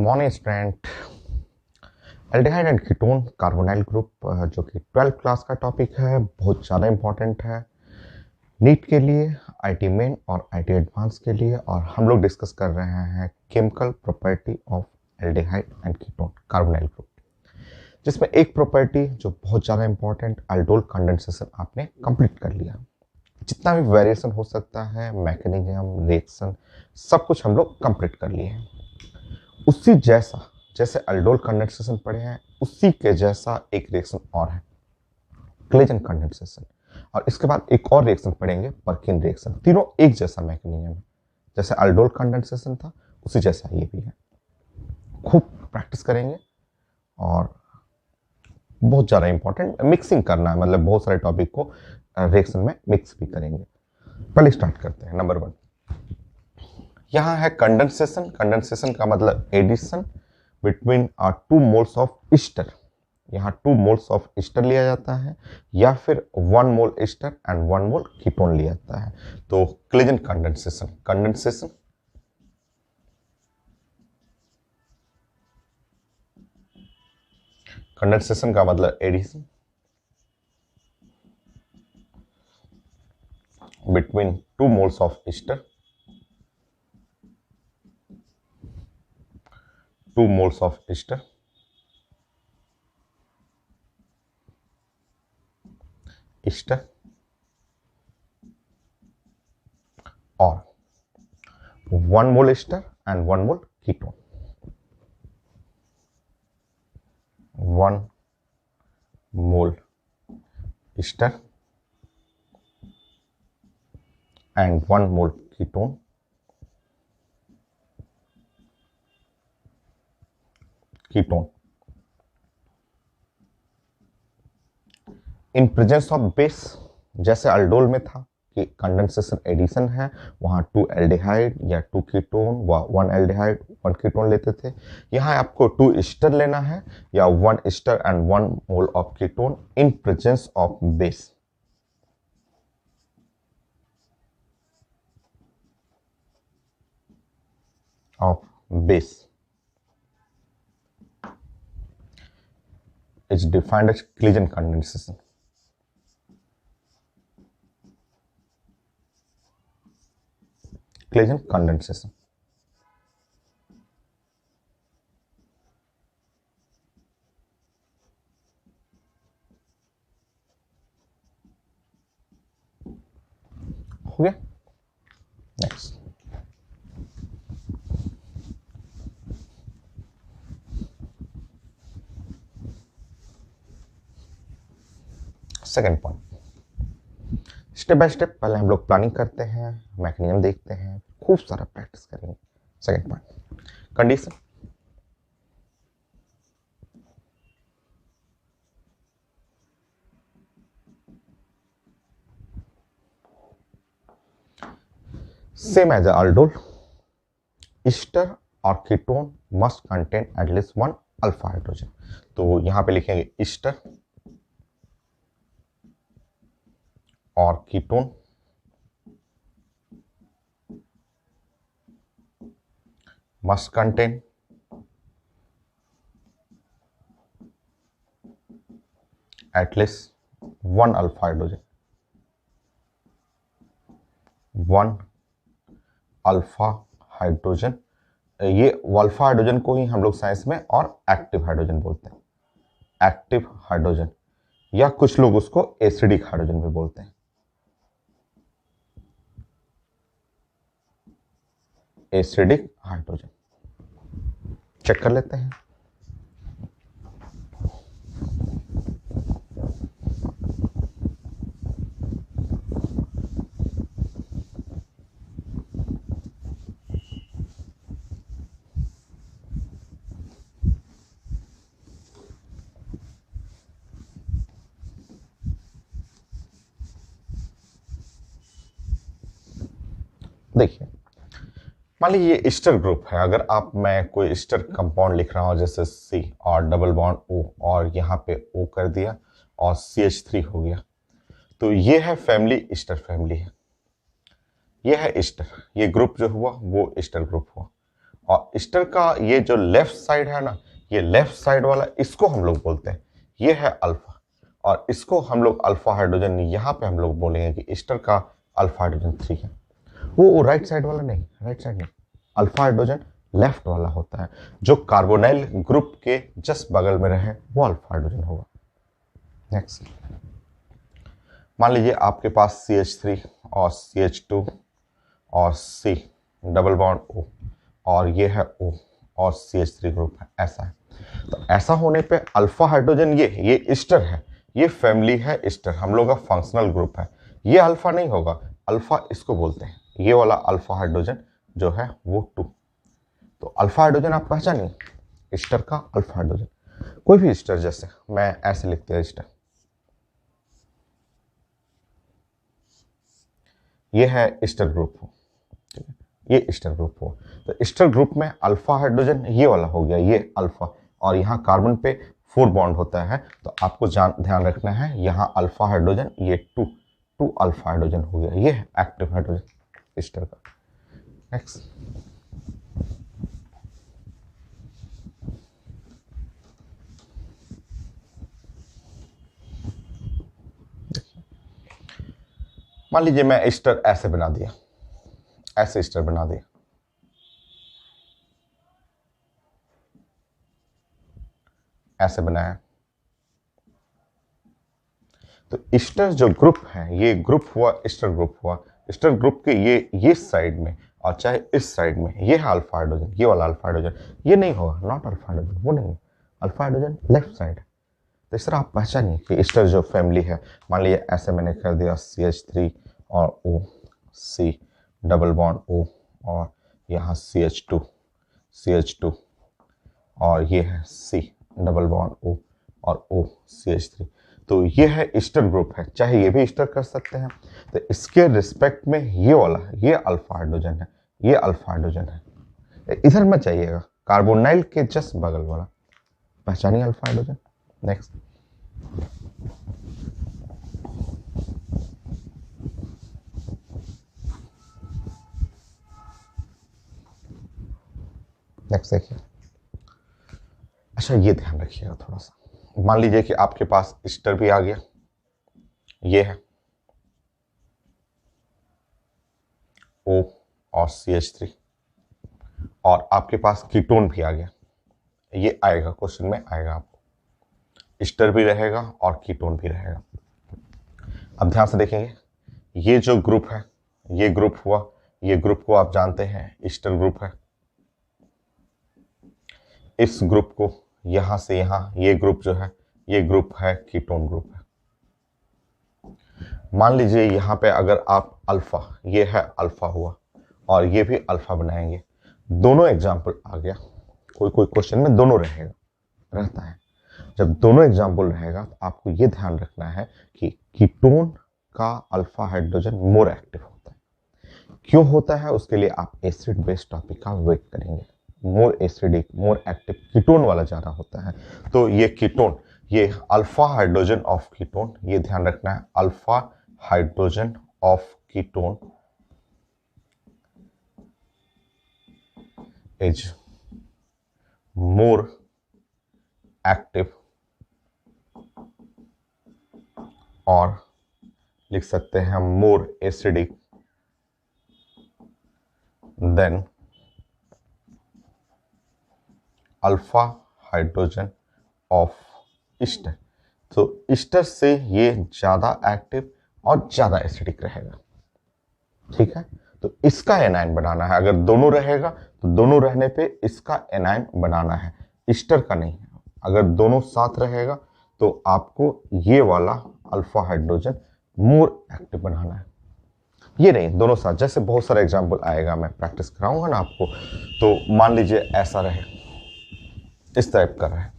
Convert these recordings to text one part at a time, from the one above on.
Morning student. Aldehyde and ketone carbonyl group जो कि 12th class का टॉपिक है, बहुत ज़्यादा इंपॉर्टेंट है नीट के लिए, आईटी मेन और आईटी एडवांस के लिए। और हम लोग डिस्कस कर रहे हैं chemical property of aldehyde and ketone carbonyl group, जिसमें एक प्रॉपर्टी जो बहुत ज़्यादा इंपॉर्टेंट, अल्डोल कंडेंसेशन आपने कंप्लीट कर लिया। जितना भी वेरिएशन हो सकता है, मैकेनिज्म, रिएक्शन, सब कुछ हम लोग कंप्लीट कर लिए हैं। उसी जैसा जैसे अल्डोल कंडेंसेशन पढ़े हैं, उसी के जैसा एक रिएक्शन और है, क्लेजन कंडेंसेशन। और इसके बाद एक और रिएक्शन पढ़ेंगे, पर्किन रिएक्शन। तीनों एक जैसा मैकेनिज्म है, जैसे अल्डोल कंडेंसेशन था उसी जैसा ये भी है। खूब प्रैक्टिस करेंगे और बहुत ज़्यादा इंपॉर्टेंट मिक्सिंग करना है, मतलब बहुत सारे टॉपिक को रिएक्शन में मिक्स भी करेंगे। पहले स्टार्ट करते हैं। नंबर 1 यहाँ है कंडेंसेशन। कंडेंसेशन का मतलब addition between 2 moles of ester. यहाँ 2 मोल्स ऑफ ईस्टर लिया जाता है, या फिर 1 mole ester and 1 mole ketone लिया जाता है। तो क्लेजन कंडेंसेशन, कंडेंसेशन का मतलब addition between 2 moles of ester, 2 moles of ester और 1 mole ester and 1 mole ketone. 1 mole ester and 1 mole ketone in presence of base. जैसे अल्डोल में था कि कंडेंसेशन एडिशन है, वहां 2 एल्डिहाइड या 2 कीटोन व 1 एल्डिहाइड 1 कीटोन लेते थे। यहाँ आपको 2 ईस्टर लेना है, या 1 Easter and 1 mole of ketone in presence of base. Is defined as Claisen condensation. Claisen condensation. हो गया। Next second point. Step by step पहले हम लोग प्लानिंग करते हैं, मैकेनिज्म देखते हैं, खूब सारा प्रैक्टिस करेंगे। Second point, condition. Same as aldol, ester और ketone must contain at least 1 alpha hydrogen. तो यहां पे लिखेंगे ईस्टर और ketone must contain at least 1 alpha hydrogen, 1 alpha hydrogen. ये अल्फा हाइड्रोजन को ही हम लोग साइंस में और एक्टिव हाइड्रोजन बोलते हैं, एक्टिव हाइड्रोजन, या कुछ लोग उसको एसिडिक हाइड्रोजन भी बोलते हैं, एसिडिक हाइड्रोजन। चेक कर लेते हैं। देखिए, मान लीजिए ये ईस्टर ग्रुप है। अगर मैं कोई ईस्टर कंपाउंड लिख रहा हूं, जैसे C और डबल बॉन्ड O, और यहाँ पे O कर दिया और CH3 हो गया, तो ये है फैमिली, ईस्टर फैमिली है। ये है ईस्टर, ये ग्रुप जो हुआ वो ईस्टर ग्रुप हुआ। और ईस्टर का ये जो लेफ्ट साइड है ना, ये लेफ्ट साइड वाला, इसको हम लोग बोलते हैं, ये है अल्फा, और इसको हम लोग अल्फा हाइड्रोजन, यहाँ पे हम लोग बोलेंगे कि ईस्टर का अल्फा हाइड्रोजन 3 है। वो राइट साइड वाला नहीं, राइट साइड नहीं, अल्फा हाइड्रोजन लेफ्ट वाला होता है, जो कार्बोनाइल ग्रुप के जस्ट बगल में रहे वो अल्फा हाइड्रोजन होगा। नेक्स्ट, मान लीजिए आपके पास CH3 और CH2 और C डबल बॉन्ड O, और ये है O और CH3 ग्रुप है, ऐसा है। तो ऐसा होने पे अल्फा हाइड्रोजन, ये ईस्टर है, ये फैमिली है ईस्टर, हम लोग का फंक्शनल ग्रुप है, ये अल्फा नहीं होगा, अल्फा इसको बोलते हैं, ये वाला अल्फा हाइड्रोजन जो है वो 2। तो अल्फा हाइड्रोजन आप पहचानिए, ईस्टर का अल्फा हाइड्रोजन, कोई भी ईस्टर, जैसे मैं ऐसे लिखते हैं ईस्टर, ये है ईस्टर ग्रुप हो, ठीक है, ये ईस्टर ग्रुप हो। तो ईस्टर ग्रुप में अल्फा हाइड्रोजन ये वाला हो गया, ये अल्फा, और यहाँ कार्बन पे 4 बॉन्ड होता है, तो आपको ध्यान रखना है, यहाँ अल्फा हाइड्रोजन, ये 2 अल्फा हाइड्रोजन हो गया, ये है एक्टिव हाइड्रोजन ईस्टर का। नेक्स्ट, मान लीजिए मैं ईस्टर ऐसे बना दिया, ऐसे ईस्टर बना दिया, ऐसे बनाया, तो ईस्टर जो ग्रुप है, ये ग्रुप हुआ, ईस्टर ग्रुप हुआ, ईस्टर ग्रुप के ये साइड में, और चाहे इस साइड में, ये है अल्फा हाइड्रोजन, ये वाला अल्फा हाइड्रोजन, ये नहीं होगा, नॉट अल्फा हाइड्रोजन, वो नहीं है, अल्फा हाइड्रोजन लेफ्ट साइड है। तो इस तरह आप पहचानिए कि ईस्टर जो फैमिली है, मान लीजिए ऐसे मैंने कर दिया CH3 और O, C double bond O, और यहाँ CH2 और ये है C डबल बॉन्ड O और O CH3, तो ये है ईस्टर ग्रुप है, चाहे ये भी ईस्टर कर सकते हैं। तो इसके रिस्पेक्ट में ये वाला, ये अल्फा हाइड्रोजन है, ये अल्फा हाइड्रोजन है, इधर मत जाइएगा, कार्बोनाइल के जस्ट बगल वाला, पहचानिए अल्फा हाइड्रोजन। नेक्स्ट, देखिए, अच्छा ये ध्यान रखिएगा थोड़ा सा, मान लीजिए कि आपके पास ईस्टर भी आ गया, ये है O और CH3, और आपके पास कीटोन भी आ गया, ये आएगा क्वेश्चन में, आएगा आपको, ईस्टर भी रहेगा और कीटोन भी रहेगा। अब ध्यान से देखेंगे, ये जो ग्रुप है, ये ग्रुप हुआ, ये ग्रुप को आप जानते हैं ईस्टर ग्रुप है, इस ग्रुप को यहां से यहां, ये ग्रुप जो है, ये ग्रुप है कीटोन ग्रुप है। मान लीजिए यहां पे अगर आप अल्फा, ये है अल्फा हुआ, और ये भी अल्फा बनाएंगे, दोनों एग्जाम्पल आ गया, कोई कोई क्वेश्चन में दोनों रहेगा, रहता है, जब दोनों एग्जाम्पल रहेगा तो आपको ये ध्यान रखना है कि कीटोन का अल्फा हाइड्रोजन मोर एक्टिव होता है। क्यों होता है, उसके लिए आप एसिड बेस्ड टॉपिक का वेट करेंगे, more acidic, more active ketone वाला ज्यादा होता है। तो ये कीटोन, ये अल्फा हाइड्रोजन ऑफ कीटोन, ये ध्यान रखना है, alpha hydrogen of ketone is more active, और लिख सकते हैं more acidic then alpha hydrogen of Easter. तो ईस्टर से ये ज्यादा एक्टिव और ज्यादा एसिडिक रहेगा, ठीक है। तो इसका एनाइन बनाना है, अगर दोनों रहेगा तो दोनों रहने पे इसका एनाइन बनाना है, ईस्टर का नहीं है। अगर दोनों साथ रहेगा तो आपको ये वाला अल्फा हाइड्रोजन मोर एक्टिव बनाना है, ये नहीं, दोनों साथ। जैसे बहुत सारा एग्जाम्पल आएगा, मैं प्रैक्टिस कराऊंगा ना आपको, तो मान लीजिए ऐसा रहे, इस टाइप का रहे,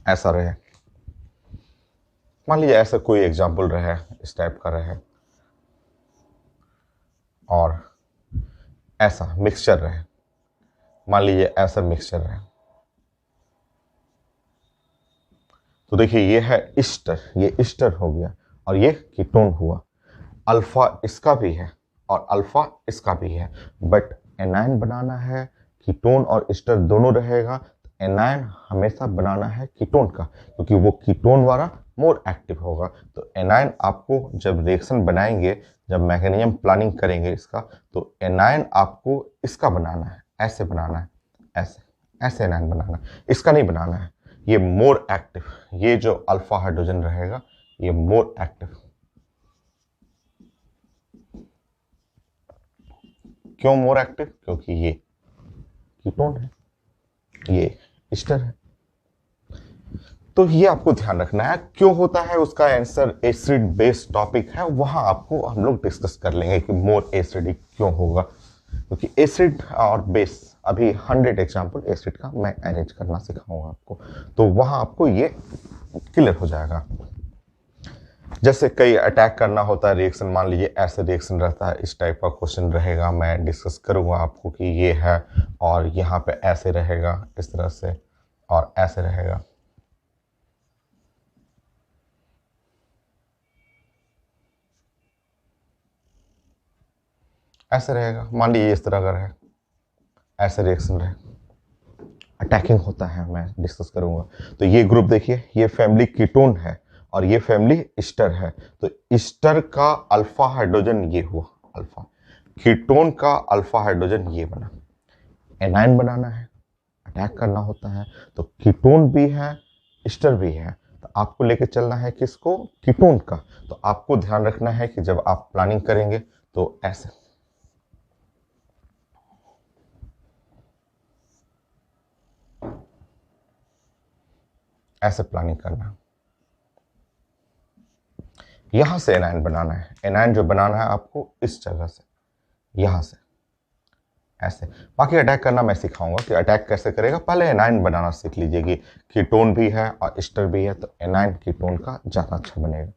ऐसा रहे, मान लीजिए ऐसा कोई एग्जाम्पल रहे, इस टाइप का रहे, और ऐसा मिक्सचर रहे, मान लीजिए ऐसा मिक्सचर रहे, तो देखिए ये है ईस्टर, ये ईस्टर हो गया, और ये कीटोन हुआ, अल्फा इसका भी है और अल्फा इसका भी है, बट एनायन बनाना है, कीटोन और एस्टर दोनों रहेगा, तो एनायन हमेशा बनाना है कीटोन का, क्योंकि वो कीटोन वाला मोर एक्टिव होगा। तो एनायन आपको जब रिएक्शन बनाएंगे, जब मैकेनिज्म प्लानिंग करेंगे इसका, तो एनायन आपको इसका बनाना है, ऐसे बनाना है, ऐसे ऐसे एनायन बनाना है, इसका नहीं बनाना है। ये मोर एक्टिव, ये जो अल्फा हाइड्रोजन रहेगा ये मोर एक्टिव। क्यों मोर एक्टिव? क्योंकि ये कीटोन है, ये एस्टर है। तो ये आपको ध्यान रखना है। क्यों होता है उसका आंसर एसिड बेस टॉपिक है, वहां आपको हम लोग डिस्कस कर लेंगे कि मोर एसिडिक क्यों होगा, क्योंकि एसिड और बेस अभी 100 एग्जाम्पल एसिड का मैं अरेंज करना सिखाऊंगा आपको, तो वहां आपको ये क्लियर हो जाएगा। जैसे कई अटैक करना होता है रिएक्शन, मान लीजिए ऐसे रिएक्शन रहता है, इस टाइप का क्वेश्चन रहेगा, मैं डिस्कस करूंगा आपको कि ये है और यहाँ पे ऐसे रहेगा इस तरह से और ऐसे रहेगा। ऐसे रहेगा, मान लीजिए इस तरह अगर है, ऐसे रिएक्शन रहे, अटैकिंग होता है, मैं डिस्कस करूंगा। तो ये ग्रुप देखिए, ये फैमिली कीटोन है और ये फैमिली ईस्टर है। तो ईस्टर का अल्फा हाइड्रोजन ये हुआ अल्फा, कीटोन का अल्फा हाइड्रोजन ये बना। एनायन बनाना है, अटैक करना होता है, तो कीटोन भी है ईस्टर भी है, तो आपको लेके चलना है किसको? कीटोन का। तो आपको ध्यान रखना है कि जब आप प्लानिंग करेंगे तो ऐसे ऐसे प्लानिंग करना है। यहां से एनायन बनाना है, एनायन जो बनाना है आपको इस जगह से, यहां से ऐसे। बाकी अटैक करना मैं सिखाऊंगा कि अटैक कैसे करेगा, पहले एनायन बनाना सीख लीजिए कि कीटोन भी है और एस्टर भी है, तो एनायन कीटोन का ज्यादा अच्छा बनेगा।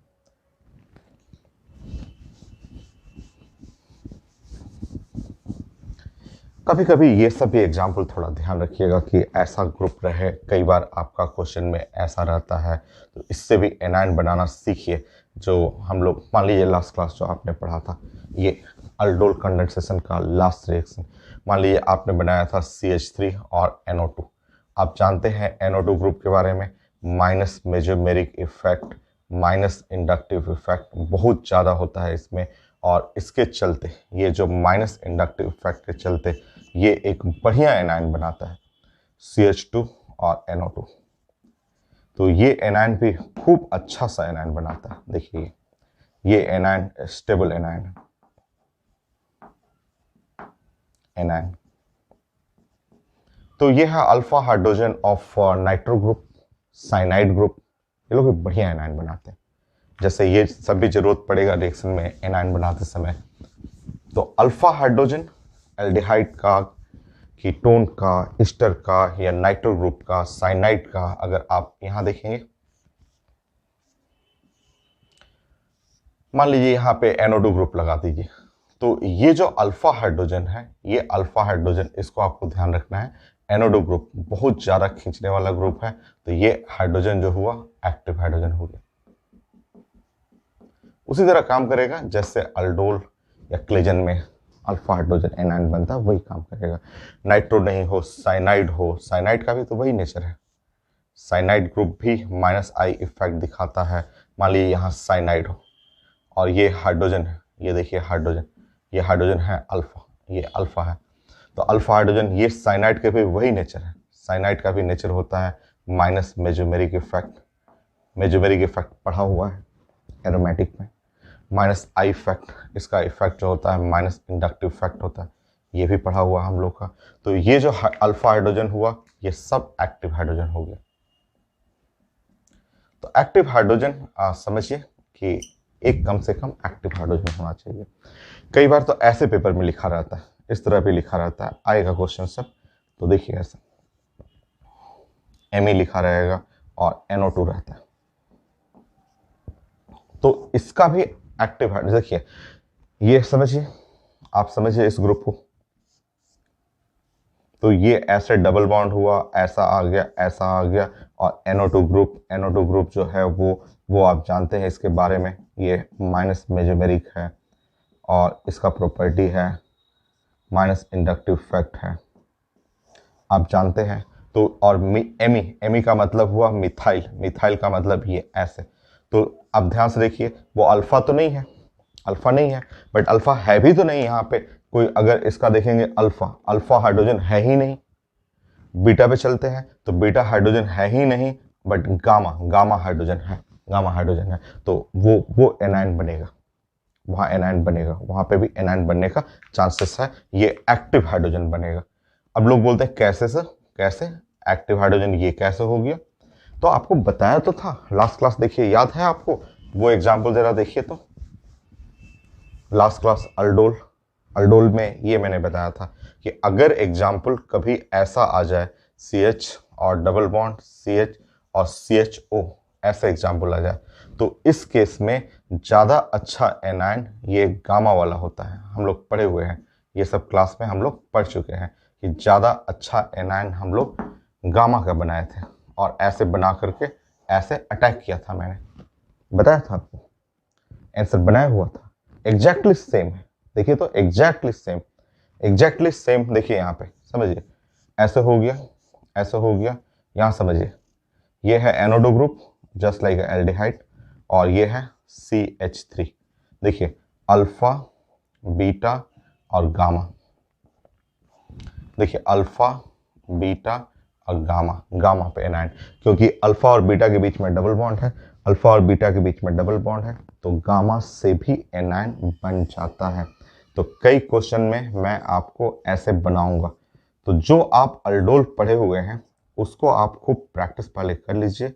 कभी कभी ये सब भी एग्जाम्पल थोड़ा ध्यान रखिएगा कि ऐसा ग्रुप रहे, कई बार आपका क्वेश्चन में ऐसा रहता है, तो इससे भी एनायन बनाना सीखिए। जो हम लोग मान लीजिए लास्ट क्लास जो आपने पढ़ा था, ये अल्डोल कंडेंसेशन का लास्ट रिएक्शन, मान लीजिए आपने बनाया था CH3 और NO2। आप जानते हैं NO2 ग्रुप के बारे में, minus mesomeric effect, minus inductive effect बहुत ज़्यादा होता है इसमें, और इसके चलते ये जो माइनस इंडक्टिव इफेक्ट के चलते ये एक बढ़िया एनायन बनाता है CH2 और NO2। तो ये एनायन भी खूब अच्छा सा एनायन बनाता है। देखिए ये एनायन स्टेबल एनायन है, एनायन। तो ये है alpha hydrogen of nitro group, cyanide group, ये लोग भी बढ़िया एनायन बनाते हैं। जैसे ये सब भी जरूरत पड़ेगा रिएक्शन में एनायन बनाते समय। तो अल्फा हाइड्रोजन एल्डिहाइड का, कीटोन का, ईस्टर का या नाइट्रो ग्रुप का, साइनाइड का, अगर आप यहां देखेंगे, मान लीजिए यहां पे NO2 ग्रुप लगा दीजिए, तो ये जो अल्फा हाइड्रोजन है, ये अल्फा हाइड्रोजन, इसको आपको ध्यान रखना है, NO2 ग्रुप बहुत ज्यादा खींचने वाला ग्रुप है, तो ये हाइड्रोजन जो हुआ एक्टिव हाइड्रोजन हो गया। उसी तरह काम करेगा जैसे अल्डोल या क्लेजन में अल्फा हाइड्रोजन एनायन बनता है, वही काम करेगा। नाइट्रो नहीं हो, साइनाइड हो, साइनाइड का भी तो वही नेचर है, साइनाइड ग्रुप भी -I इफेक्ट दिखाता है। मान लीजिए यहाँ साइनाइड हो और ये हाइड्रोजन है, ये देखिए हाइड्रोजन, ये हाइड्रोजन है अल्फा, ये अल्फा है, तो अल्फा हाइड्रोजन, ये साइनाइड के भी वही नेचर है, साइनाइड का भी नेचर होता है minus mesomeric effect. Mesomeric effect पढ़ा हुआ है एरोमेटिक में। -I इफेक्ट, इसका इफेक्ट जो होता है माइनस इंडक्टिव इफेक्ट होता है, ये भी पढ़ा हुआ हम लोग का। तो ये जो अल्फा हाइड्रोजन हुआ, ये सब एक्टिव हाइड्रोजन हो गया। तो एक्टिव हाइड्रोजन समझिए कि एक कम से कम एक्टिव हाइड्रोजन होना चाहिए। कई बार तो ऐसे पेपर में लिखा रहता है, इस तरह भी लिखा रहता है, आएगा क्वेश्चन सब, तो देखिए ऐसा Me लिखा रहेगा और NO2 रहता है, तो इसका भी एक्टिव हाइड्रोजन। देखिए ये समझिए, आप समझिए इस ग्रुप को, तो ये ऐसे डबल बॉन्ड हुआ, ऐसा आ गया, ऐसा आ गया, और NO2 ग्रुप, NO2 ग्रुप जो है वो आप जानते हैं इसके बारे में, ये माइनस मेजोमेरिक है और इसका प्रॉपर्टी है माइनस इंडक्टिव इफेक्ट है, आप जानते हैं। तो और एमी, एमी का मतलब हुआ मिथाइल, मिथाइल का मतलब ये ऐसे। तो अब ध्यान से देखिए, वो अल्फा तो नहीं है, अल्फा नहीं है, बट अल्फा है भी तो नहीं यहाँ पे कोई। अगर इसका देखेंगे अल्फा, अल्फा हाइड्रोजन है ही नहीं। बीटा पे चलते हैं तो बीटा हाइड्रोजन है ही नहीं, बट गामा, गामा हाइड्रोजन है, गामा हाइड्रोजन है। तो वो एनायन बनेगा, वहाँ एनायन बनेगा, वहाँ पे भी एनायन बनने का चांसेस है, ये एक्टिव हाइड्रोजन बनेगा। अब लोग बोलते हैं कैसे सर, कैसे एक्टिव हाइड्रोजन ये कैसे हो गया? तो आपको बताया तो था लास्ट क्लास, देखिए याद है आपको? वो एग्जाम्पल जरा देखिए तो, लास्ट क्लास अल्डोल, अल्डोल में ये मैंने बताया था कि अगर एग्जाम्पल कभी ऐसा आ जाए CH और डबल बॉन्ड CH और CHO, ऐसा एग्जाम्पल आ जाए, तो इस केस में ज़्यादा अच्छा एनायन ये गामा वाला होता है। हम लोग पढ़े हुए हैं, ये सब क्लास में हम लोग पढ़ चुके हैं कि ज़्यादा अच्छा एनायन हम लोग गामा का बनाए थे, और ऐसे बना करके ऐसे अटैक किया था, मैंने बताया था आपको, आंसर बनाया हुआ था, एग्जैक्टली सेम है। देखिए तो एग्जैक्टली सेम, एग्जैक्टली सेम। देखिए यहाँ पे समझिए, ऐसे हो गया, ऐसे हो गया, यहाँ समझिए, ये है एनोडो ग्रुप जस्ट लाइक एल्डिहाइड, और ये है CH3। देखिए अल्फा, बीटा और गामा, देखिए अल्फा, बीटा और गामा, गामा पे एनायन, क्योंकि अल्फा और बीटा के बीच में डबल बॉन्ड है, अल्फा और बीटा के बीच में डबल बॉन्ड है, तो गामा से भी एनायन बन जाता है। तो कई क्वेश्चन में मैं आपको ऐसे बनाऊंगा, तो जो आप अल्डोल पढ़े हुए हैं उसको आप खूब प्रैक्टिस पहले कर लीजिए,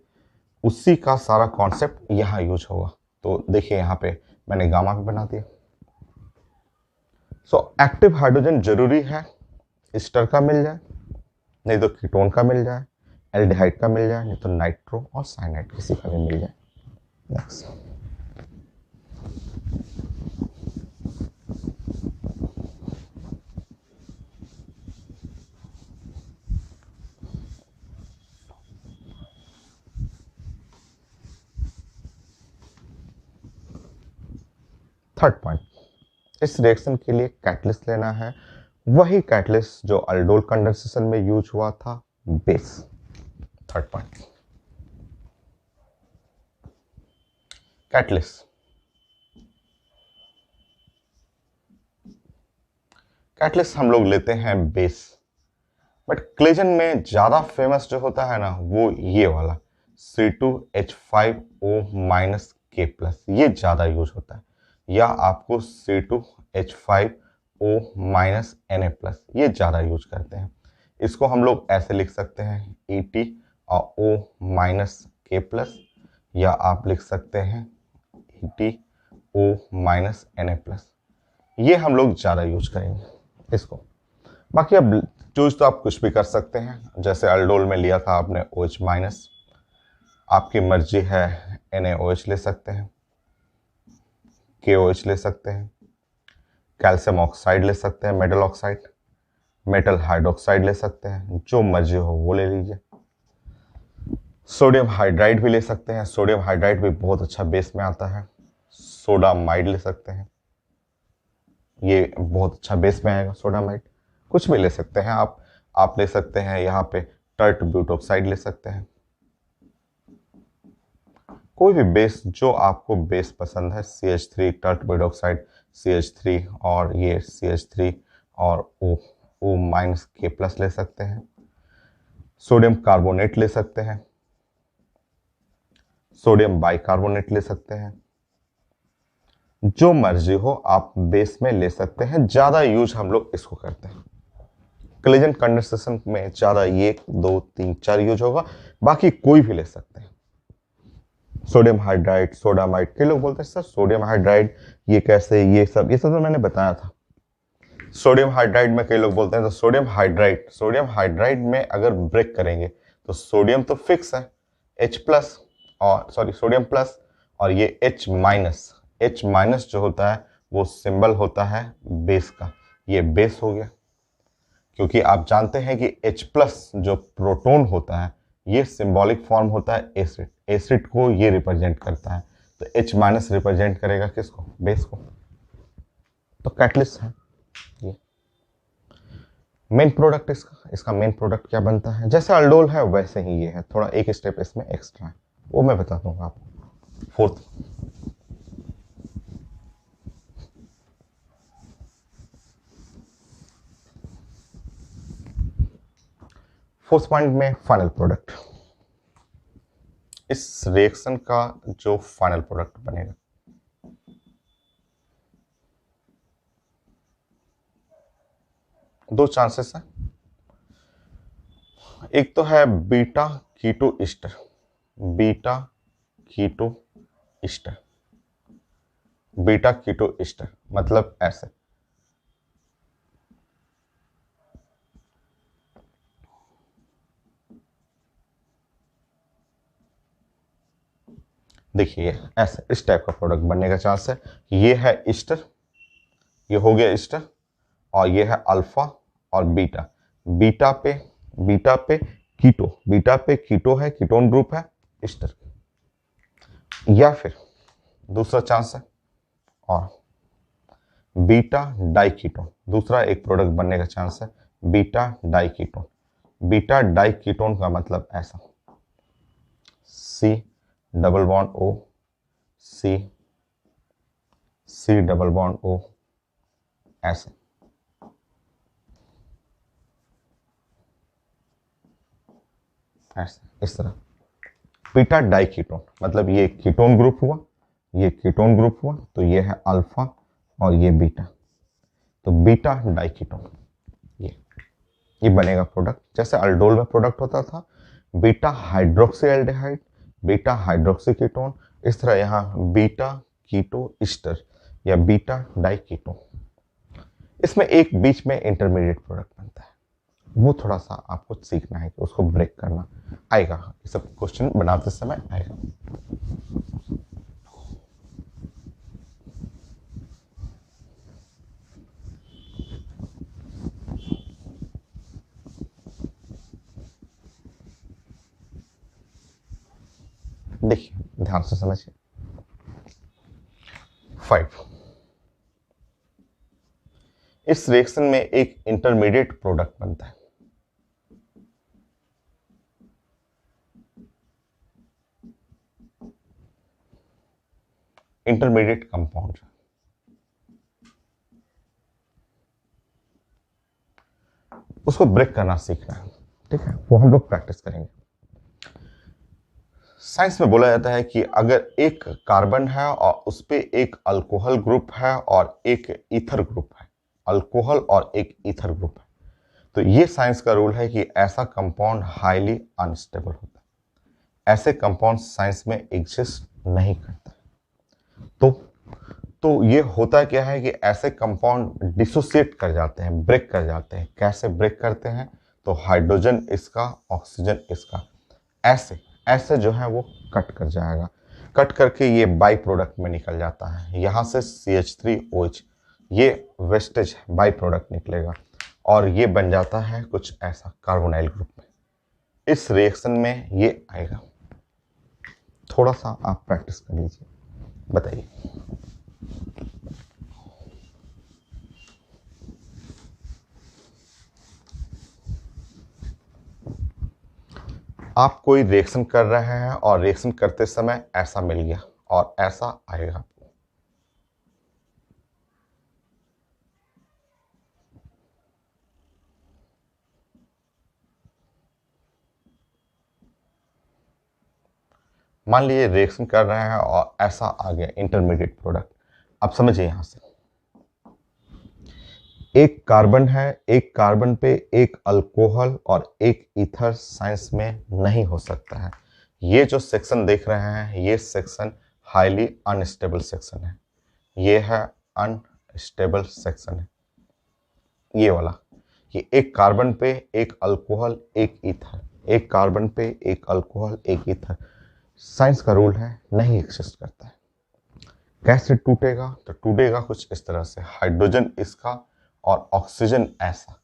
उसी का सारा कॉन्सेप्ट यहाँ यूज होगा। तो देखिए यहाँ पे मैंने गामा भी बना दिया। सो एक्टिव हाइड्रोजन जरूरी है एस्टर का मिल जाए, नहीं तो कीटोन का मिल जाए, एल्डिहाइड का मिल जाए, नहीं तो नाइट्रो और साइनाइड किसी का भी मिल जाए। नेक्स्ट, थर्ड पॉइंट, इस रिएक्शन के लिए कैटलिस्ट लेना है, वही कैटलिस्ट जो अल्डोल कंडेंसेशन में यूज हुआ था, base. Third point, catalyst, catalyst हम लोग लेते हैं बेस, बट क्लेजन में ज्यादा फेमस जो होता है ना वो ये वाला C2H5O K+, ये ज्यादा यूज होता है, या आपको C2H5O Na+, ये ज्यादा यूज करते हैं। इसको हम लोग ऐसे लिख सकते हैं Et और O K+, या आप लिख सकते हैं EtO Na+, ये हम लोग ज्यादा यूज करेंगे इसको। बाकी अब चूज तो आप कुछ भी कर सकते हैं, जैसे अल्डोल में लिया था आपने OH-, आपकी मर्जी है NaOH ले सकते हैं, KOH ले सकते हैं, कैल्शियम ऑक्साइड ले सकते हैं, मेटल ऑक्साइड, मेटल हाइड्रोक्साइड ले सकते हैं, जो मर्जी हो वो ले लीजिए। सोडियम हाइड्राइड भी ले सकते हैं, सोडियम हाइड्राइड भी बहुत अच्छा बेस में आता है। सोडामाइड ले सकते हैं, ये बहुत अच्छा बेस में आएगा सोडामाइड। कुछ भी ले सकते हैं आप ले सकते हैं यहाँ पे टर्ट ब्यूटोक्साइड ले सकते हैं, कोई भी बेस जो आपको बेस पसंद है, CH3 टर्ट ब्यूटोक्साइड, CH3 और ये CH3 और O K+ ले सकते हैं। सोडियम कार्बोनेट ले सकते हैं, सोडियम बाइकार्बोनेट ले सकते हैं, जो मर्जी हो आप बेस में ले सकते हैं। ज्यादा यूज हम लोग इसको करते हैं, कोलिजन कंडेंसेशन में ज्यादा 1 2 3 4 यूज होगा, बाकी कोई भी ले सकते हैं। सोडियम हाइड्राइड, सोडामाइड, कई लोग बोलते हैं सर सोडियम हाइड्राइड ये कैसे, ये सब तो मैंने बताया था। सोडियम हाइड्राइड में कई लोग बोलते हैं तो सोडियम हाइड्राइड में अगर ब्रेक करेंगे तो सोडियम तो फिक्स है H+, और सॉरी सोडियम प्लस, और ये H- जो होता है वो सिंबल होता है बेस का, ये बेस हो गया। क्योंकि आप जानते हैं कि H+ जो प्रोटॉन होता है ये सिंबॉलिक फॉर्म होता है एसिड, एसिड को ये रिप्रेजेंट करता है, तो H- रिप्रेजेंट करेगा किसको, बेस को। तो कैटलिस्ट है ये। मेन प्रोडक्ट इसका मेन प्रोडक्ट क्या बनता है, जैसे अल्डोल है वैसे ही ये है, थोड़ा एक स्टेप इसमें एक्स्ट्रा है, वो मैं बता दूंगा आपको। फोर्थ पॉइंट में फाइनल प्रोडक्ट, इस रिएक्शन का जो फाइनल प्रोडक्ट बनेगा, दो चांसेस है। एक तो है beta keto ester, beta keto ester, beta keto ester मतलब ऐसे, देखिए ऐसे इस टाइप का प्रोडक्ट बनने का चांस है। ये है ईस्टर, ये हो गया ईस्टर, और ये है अल्फा और बीटा, बीटा पे कीटो, बीटा पे कीटो है, कीटोन ग्रुप है ईस्टर। या फिर दूसरा चांस है, और बीटा डाइकीटोन, दूसरा एक प्रोडक्ट बनने का चांस है, बीटा डाइकीटोन। बीटा डाइकीटोन का मतलब ऐसा, सी डबल बॉन्ड ओ, सी सी डबल बॉन्ड ओ, ऐसे ऐसे इस तरह। बीटा डाइकीटोन मतलब ये कीटोन ग्रुप हुआ, ये कीटोन ग्रुप हुआ, तो ये है अल्फा और ये बीटा, तो बीटा डाइकीटोन ये बनेगा प्रोडक्ट। जैसे अल्डोल में प्रोडक्ट होता था beta hydroxy aldehyde, beta hydroxy ketone, इस तरह यहाँ बीटा कीटो ईस्टर या बीटा डाइकीटोन। इसमें एक बीच में इंटरमीडिएट प्रोडक्ट बनता है, वो थोड़ा सा आपको सीखना है कि उसको ब्रेक करना आएगा, ये सब क्वेश्चन बनाते समय आएगा। देखिए ध्यान से समझिए। 5, इस रिएक्शन में एक इंटरमीडिएट प्रोडक्ट बनता है, इंटरमीडिएट कंपाउंड, उसको ब्रेक करना सीखना है, ठीक है, वो हम लोग प्रैक्टिस करेंगे। साइंस में बोला जाता है कि अगर एक कार्बन है और उस पे एक अल्कोहल ग्रुप है और एक ईथर ग्रुप है, अल्कोहल और एक ईथर ग्रुप है, तो ये साइंस का रूल है कि ऐसा कंपाउंड हाईली अनस्टेबल होता है, ऐसे कंपाउंड साइंस में एग्जिस्ट नहीं करता। तो ये होता क्या है कि ऐसे कंपाउंड डिसोसिएट कर जाते हैं, ब्रेक कर जाते हैं। कैसे ब्रेक करते हैं, तो हाइड्रोजन इसका, ऑक्सीजन इसका, ऐसे ऐसे जो है वो कट कर जाएगा, कट करके ये बाई प्रोडक्ट में निकल जाता है, यहाँ से CH3OH, ये वेस्टेज बाई प्रोडक्ट निकलेगा और ये बन जाता है कुछ ऐसा कार्बोनाइल ग्रुप में। इस रिएक्शन में ये आएगा, थोड़ा सा आप प्रैक्टिस कर लीजिए, बताइए। आप कोई रिएक्शन कर रहे हैं और रिएक्शन करते समय ऐसा मिल गया और ऐसा आएगा, मान लीजिए रिएक्शन कर रहे हैं और ऐसा आ गया इंटरमीडिएट प्रोडक्ट। अब समझिए यहां से एक कार्बन है, एक कार्बन पे एक अल्कोहल और एक ईथर साइंस में नहीं हो सकता है। ये जो सेक्शन देख रहे हैं ये सेक्शन हाईली अनस्टेबल सेक्शन है, ये है अनस्टेबल सेक्शन है, ये वाला, कि एक कार्बन पे एक अल्कोहल एक ईथर, एक कार्बन पे एक अल्कोहल एक ईथर, साइंस का रूल है नहीं एग्जिस्ट करता है। कैसे टूटेगा, तो टूटेगा कुछ इस तरह से, हाइड्रोजन इसका और ऑक्सीजन ऐसा,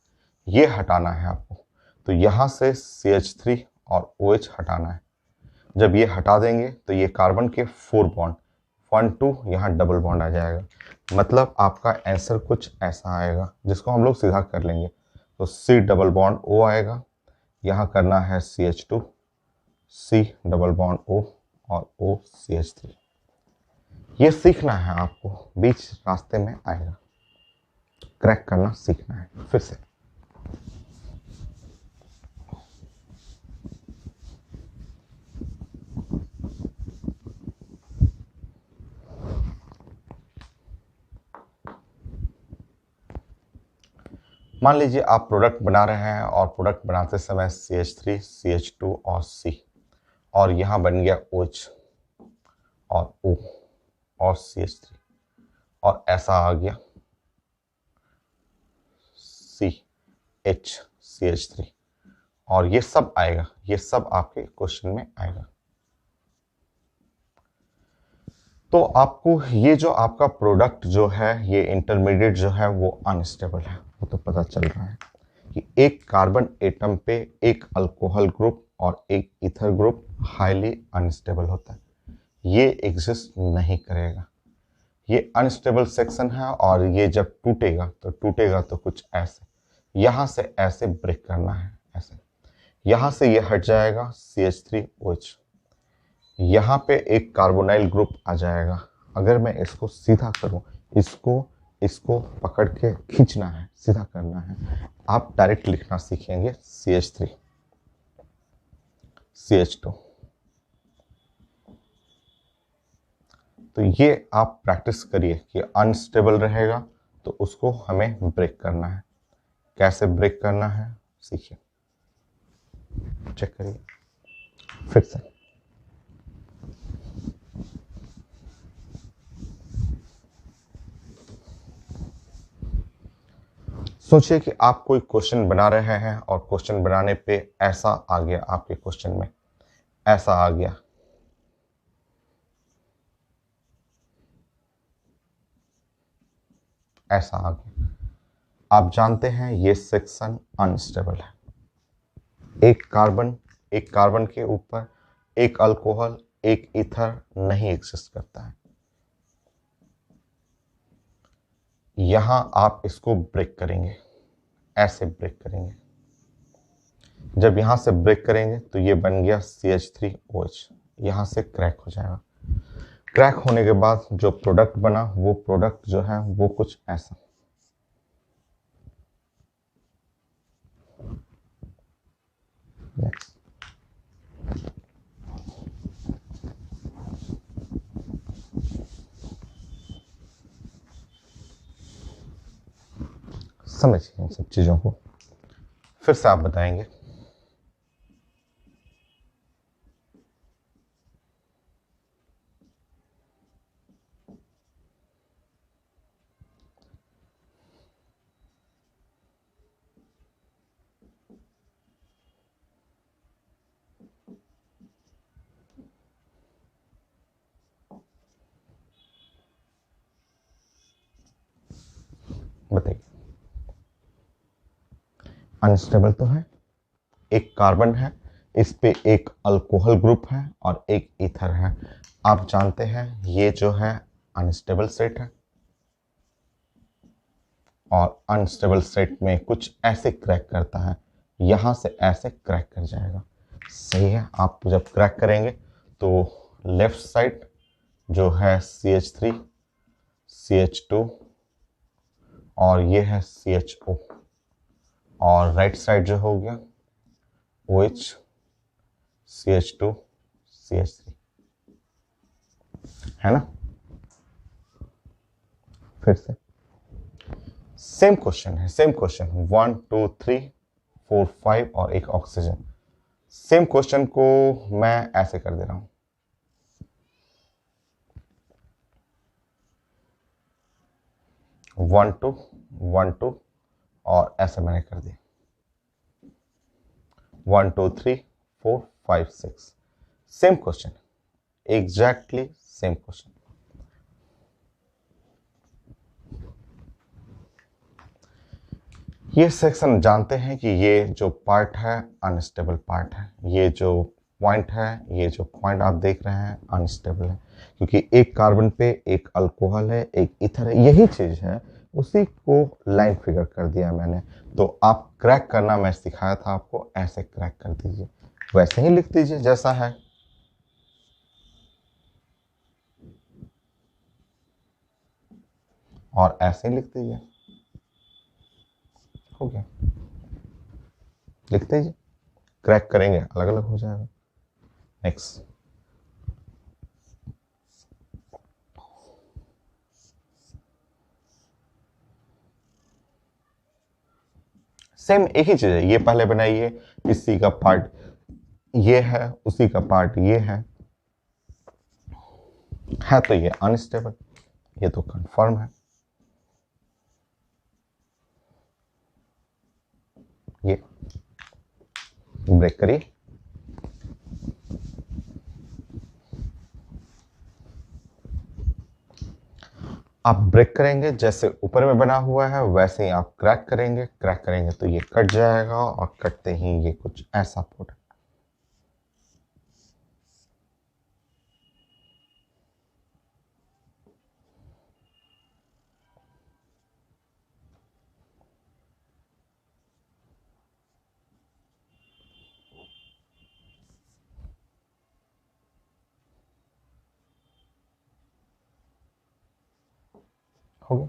ये हटाना है आपको, तो यहाँ से CH3 और OH हटाना है। जब ये हटा देंगे तो ये कार्बन के 4 बॉन्ड 1 2 यहाँ डबल बॉन्ड आ जाएगा, मतलब आपका आंसर कुछ ऐसा आएगा जिसको हम लोग सीधा कर लेंगे। तो C डबल बॉन्ड O आएगा, यहाँ करना है CH2, C double bond O और O CH3। ये सीखना है आपको, बीच रास्ते में आएगा, क्रैक करना सीखना है। फिर से मान लीजिए आप प्रोडक्ट बना रहे हैं और प्रोडक्ट बनाते समय CH3, CH2 और C, और यहाँ बन गया OH और O और CH3, और ऐसा आ गया CH3, और ये सब आएगा, ये सब आपके क्वेश्चन में आएगा। तो आपको ये जो आपका प्रोडक्ट जो है, ये इंटरमीडिएट जो है वो अनस्टेबल है, वो तो पता चल रहा है कि एक कार्बन एटम पे एक अल्कोहल ग्रुप और एक ईथर ग्रुप हाईली अनस्टेबल होता है, ये एग्जिस्ट नहीं करेगा, ये अनस्टेबल सेक्शन है। और ये जब टूटेगा तो कुछ ऐसे, यहां से ऐसे ब्रेक करना है, ऐसे यहां से ये हट जाएगा CH3OH, यहाँ पे एक कार्बोनाइल ग्रुप आ जाएगा। अगर मैं इसको सीधा करूं, इसको पकड़ के खींचना है, सीधा करना है, आप डायरेक्ट लिखना सीखेंगे CH3, CH2। तो ये आप प्रैक्टिस करिए कि अनस्टेबल रहेगा तो उसको हमें ब्रेक करना है। कैसे ब्रेक करना है सीखिए, चेक करिए फिर से। सोचिए कि आप कोई क्वेश्चन बना रहे हैं और क्वेश्चन बनाने पे ऐसा आ गया, आपके क्वेश्चन में ऐसा आ गया, ऐसा आ गया। आप जानते हैं ये सेक्शन अनस्टेबल है। एक कार्बन के ऊपर एक अल्कोहल, एक ईथर नहीं एग्जिस्ट करता है। यहां आप इसको ब्रेक करेंगे, ऐसे ब्रेक करेंगे। जब यहां से ब्रेक करेंगे तो ये बन गया CH3OH, यहां से क्रैक हो जाएगा। क्रैक होने के बाद जो प्रोडक्ट बना, वो प्रोडक्ट जो है वो कुछ ऐसा, नेक्स्ट समझिए इन सब चीजों को, फिर से आप बताएंगे। बताइए, अनस्टेबल तो है, एक कार्बन है, इस पे एक अल्कोहल ग्रुप है और एक ईथर है। आप जानते हैं ये जो है अनस्टेबल सेट है, और अनस्टेबल सेट में कुछ ऐसे क्रैक करता है, यहां से ऐसे क्रैक कर जाएगा। सही है, आप जब क्रैक करेंगे तो लेफ्ट साइड जो है CH3, CH2 और ये है CHO, और राइट साइड जो हो गया OH, CH2, CH3, है ना। फिर से सेम क्वेश्चन है, सेम क्वेश्चन 1 2 3 4 5 और एक ऑक्सीजन। सेम क्वेश्चन को मैं ऐसे कर दे रहा हूं, वन टू और ऐसे मैंने कर दिया 1 2 3 4 5 6। Same question, exactly same question. ये सेक्शन जानते हैं कि ये जो पार्ट है अनस्टेबल पार्ट है, ये जो पॉइंट है, ये जो पॉइंट आप देख रहे हैं अनस्टेबल है, क्योंकि एक कार्बन पे एक अल्कोहल है, एक ईथर है। यही चीज है उसी को लाइन फिगर कर दिया मैंने। तो आप क्रैक करना मैं सिखाया था आपको, ऐसे क्रैक कर दीजिए, वैसे ही लिख दीजिए जैसा है। और ऐसे ही लिख दीजिए, हो गया। लिख दीजिए, क्रैक करेंगे अलग अलग हो जाएगा। नेक्स्ट, सेम एक ही चीज है, ये पहले बनाइए, इसी का पार्ट ये है, उसी का पार्ट ये है तो ये अनस्टेबल, ये तो कंफर्म है। ये ब्रेक करिए, आप ब्रेक करेंगे जैसे ऊपर में बना हुआ है वैसे ही आप क्रैक करेंगे, क्रैक करेंगे तो ये कट जाएगा और कटते ही ये कुछ ऐसा प्रोडक्ट हो गया।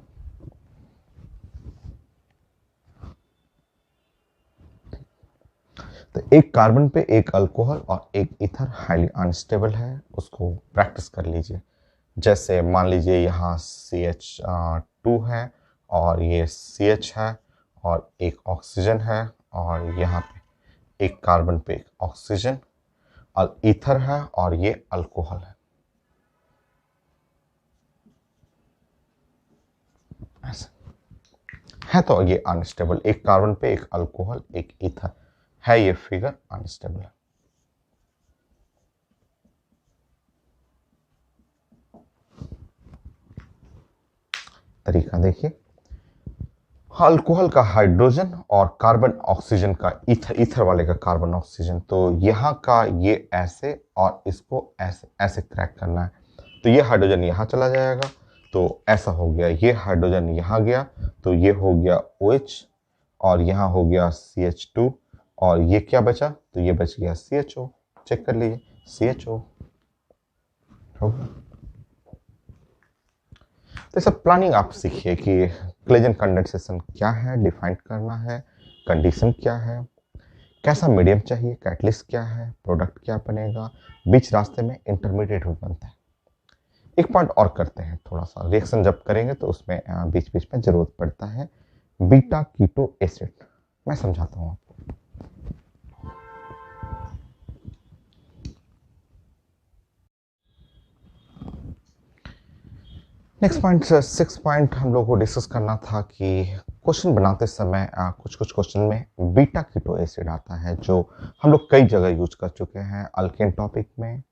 तो एक कार्बन पे एक अल्कोहल और एक ईथर हाईली अनस्टेबल है, उसको प्रैक्टिस कर लीजिए। जैसे मान लीजिए यहाँ CH2 है और ये CH है और एक ऑक्सीजन है, और यहाँ पे एक कार्बन पे एक ऑक्सीजन और ईथर है और ये अल्कोहल है, ऐसे है तो ये अनस्टेबल। एक कार्बन पे एक अल्कोहल एक ईथर है, ये फिगर अनस्टेबल है। तरीका देखिए, अल्कोहल का हाइड्रोजन और कार्बन ऑक्सीजन का ईथर, ईथर वाले का कार्बन ऑक्सीजन, तो यहाँ का ये ऐसे और इसको ऐसे ऐसे क्रैक करना है। तो ये हाइड्रोजन यहाँ चला जाएगा तो ऐसा हो गया, ये हाइड्रोजन यहाँ गया तो ये हो गया OH और यहाँ हो गया CH2 और ये क्या बचा, तो ये बच गया CHO। चेक कर लीजिए, CHO हो गया। तो सब प्लानिंग आप सीखिए कि क्लेजन कंडेंसेशन क्या है, डिफाइन करना है, कंडीशन क्या है, कैसा मीडियम चाहिए, कैटलिस्ट क्या है, प्रोडक्ट क्या बनेगा, बीच रास्ते में इंटरमीडिएट भी बनता है। एक पॉइंट और करते हैं, थोड़ा सा रिएक्शन जब करेंगे तो उसमें बीच बीच में जरूरत पड़ता है, बीटा कीटो एसिड। मैं समझाता हूँ आपको। नेक्स्ट पॉइंट, 6 पॉइंट हम लोग को डिस्कस करना था कि क्वेश्चन बनाते समय कुछ कुछ क्वेश्चन में बीटा कीटो एसिड आता है, जो हम लोग कई जगह यूज कर चुके हैं, अल्केन टॉपिक में,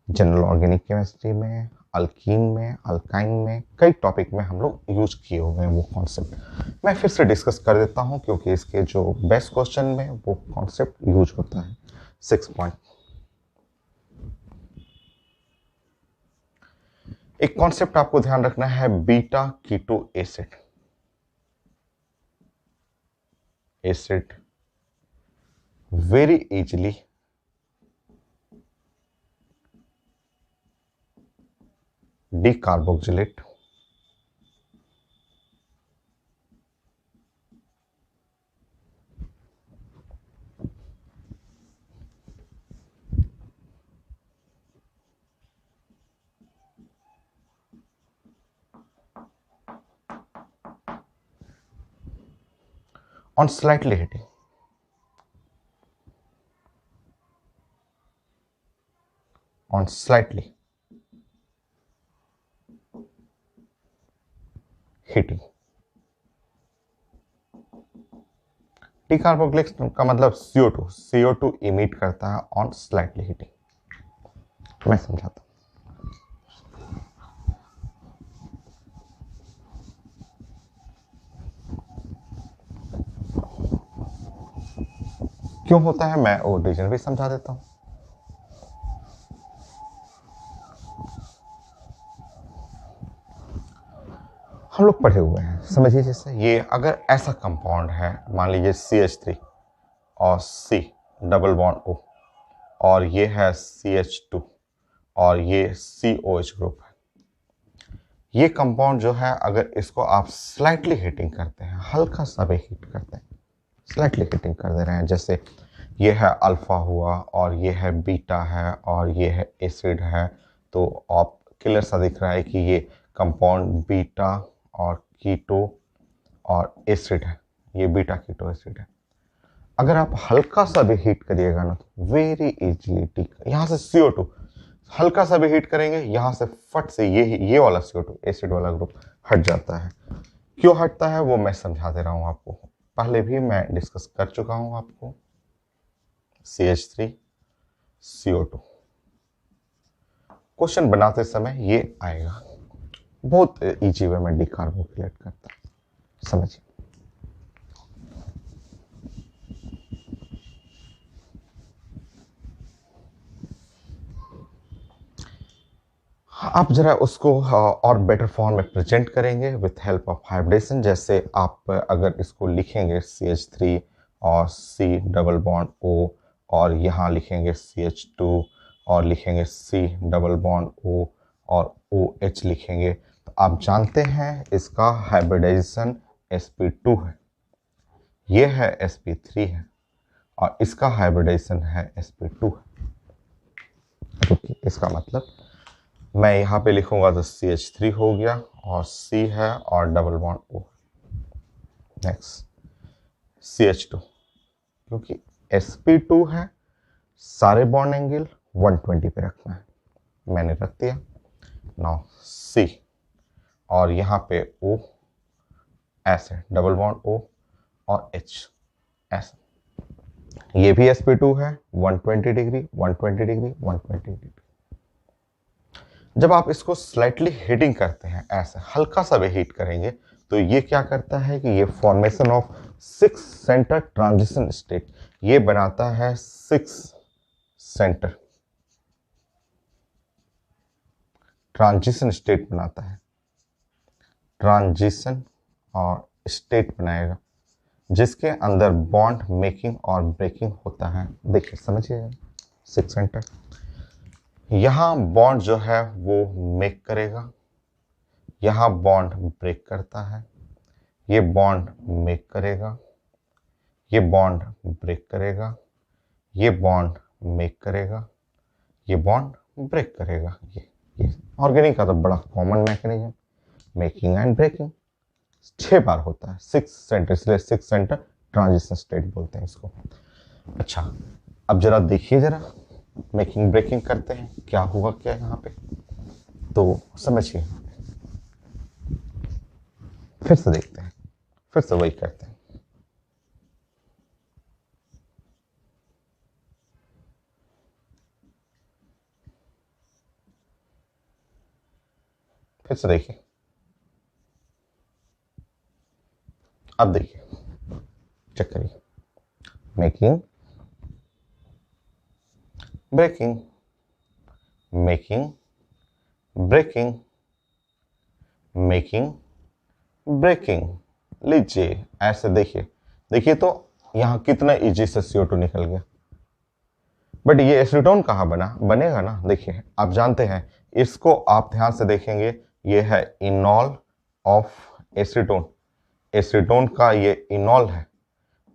जनरल ऑर्गेनिक केमिस्ट्री में, अल्कीन में, अल्काइन में, कई टॉपिक में हम लोग यूज किए हुए हैं वो कॉन्सेप्ट। मैं फिर से डिस्कस कर देता हूं क्योंकि इसके जो बेस्ट क्वेश्चन में वो कॉन्सेप्ट यूज होता है। 6 पॉइंट, एक कॉन्सेप्ट आपको ध्यान रखना है, beta keto acid. Acid very easily decarboxylate on slightly hitting, on slightly hitting। Decarboxylate का मतलब CO2 इमिट करता है ऑन स्लाइटली हीटिंग। मैं समझाता हूं। क्यों होता है मैं वो रीजन भी समझा देता हूं। हम लोग पढ़े हुए हैं, समझिए। जैसे ये अगर ऐसा कंपाउंड है, मान लीजिए CH3 और C डबल बॉन्ड O, और ये है CH2 और ये COH ग्रुप है। ये कंपाउंड जो है, अगर इसको आप स्लाइटली हीटिंग करते हैं, हल्का सा भी हीट करते हैं, स्लाइटली हीटिंग कर दे रहे हैं, जैसे ये है अल्फा हुआ और ये है बीटा है और ये है एसिड है, तो आप क्लियर सा दिख रहा है कि ये कंपाउंड बीटा और कीटो और एसिड है, ये बीटा कीटो एसिड है। अगर आप हल्का सा भी हीट करिएगा ना, तो वेरी इजीली यहाँ से CO2 हल्का सा भी हीट करेंगे, यहाँ से फट से ये वाला CO2 एसिड वाला ग्रुप हट जाता है। क्यों हटता है वो मैं समझा दे रहा हूँ आपको, पहले भी मैं डिस्कस कर चुका हूँ आपको। CH3 CO2 क्वेश्चन बनाते समय ये आएगा, बहुत इजी वे में डिकार्बोक्सिलेट करता है, समझिए। आप जरा उसको और बेटर फॉर्म में प्रेजेंट करेंगे विथ हेल्प ऑफ हाइब्रिडेशन। जैसे आप अगर इसको लिखेंगे CH3 और C डबल बॉन्ड O, और यहाँ लिखेंगे CH2 और लिखेंगे C डबल बॉन्ड O और OH लिखेंगे, तो आप जानते हैं इसका हाइब्रिडाइजेशन sp2 है, ये है sp3 है, और इसका हाइब्रिडाइजेशन है sp2 है। क्योंकि इसका मतलब मैं यहाँ पे लिखूंगा तो CH3 हो गया और C है और double bond O। Next CH2, क्योंकि sp2 है, सारे बॉन्ड एंगल 120 पे रखना है, मैंने रख दिया। नाउ C और यहाँ पे O ऐसे डबल बॉन्ड O और H ऐसे, ये भी sp2 है, 120 डिग्री 120 डिग्री 120 डिग्री। जब आप इसको स्लाइटली हीटिंग करते हैं, ऐसे हल्का सा भी हीट करेंगे, तो ये क्या करता है कि ये formation of 6 centre transition state, ये बनाता है 6 सेंटर ट्रांजिशन स्टेट बनाता है, ट्रांजिशन और स्टेट बनाएगा, जिसके अंदर बॉन्ड मेकिंग और ब्रेकिंग होता है। देखिए समझिए, 6 सेंटर, यहाँ बॉन्ड जो है वो मेक करेगा, यहाँ बॉन्ड ब्रेक करता है, ये बॉन्ड मेक करेगा, ये बॉन्ड ब्रेक करेगा, ये बॉन्ड मेक करेगा, ये बॉन्ड ब्रेक करेगा। ये ऑर्गेनिक का तो बड़ा common mechanism, making and breaking 6 बार होता है, 6 सेंटर, इसलिए 6 सेंटर ट्रांजिशन स्टेट बोलते हैं इसको। अच्छा, अब जरा देखिए, जरा मेकिंग ब्रेकिंग करते हैं, क्या हुआ क्या यहाँ पे, तो समझिए। फिर से देखते हैं, फिर से वही करते हैं। फिर से देखिए, अब देखिए, चेक करिए, making breaking, making breaking, making breaking. लीजिए ऐसे देखिए, देखिए तो यहाँ कितना इजी से CO2 निकल गया। बट ये एसीटोन कहाँ बनेगा ना, देखिए आप जानते हैं, इसको आप ध्यान से देखेंगे, ये है इनॉल ऑफ एसीटोन, एसीटोन का ये इनॉल है,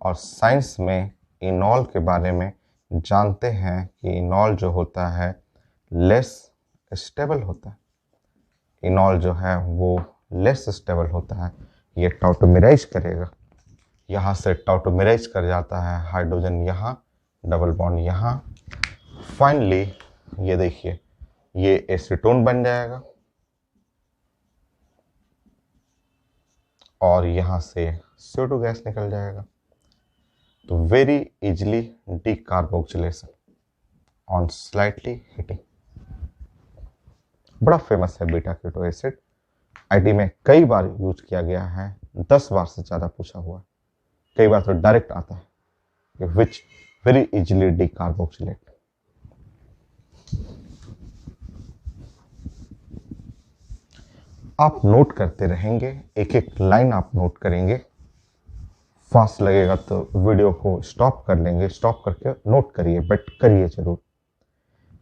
और साइंस में इनॉल के बारे में जानते हैं कि इनॉल जो होता है लेस स्टेबल होता है, इनॉल जो है वो लेस स्टेबल होता है, ये टाउटोमेराइज करेगा, यहाँ से टाउटोमेराइज कर जाता है, हाइड्रोजन यहाँ, डबल बॉन्ड यहाँ, फाइनली ये देखिए ये एसीटोन बन जाएगा, और यहाँ से CO2 गैस निकल जाएगा। तो very easily decarboxylation on slightly heating, बड़ा फेमस है बीटा कीटो एसिड, आईटी में कई बार यूज किया गया है, 10 बार से ज़्यादा पूछा हुआ है, कई बार तो डायरेक्ट आता है कि विच वेरी इजिली डीकार्बोक्सिलेट। आप नोट करते रहेंगे, एक एक लाइन आप नोट करेंगे। फास्ट लगेगा तो वीडियो को स्टॉप कर लेंगे, स्टॉप करके नोट करिए, बट करिए जरूर।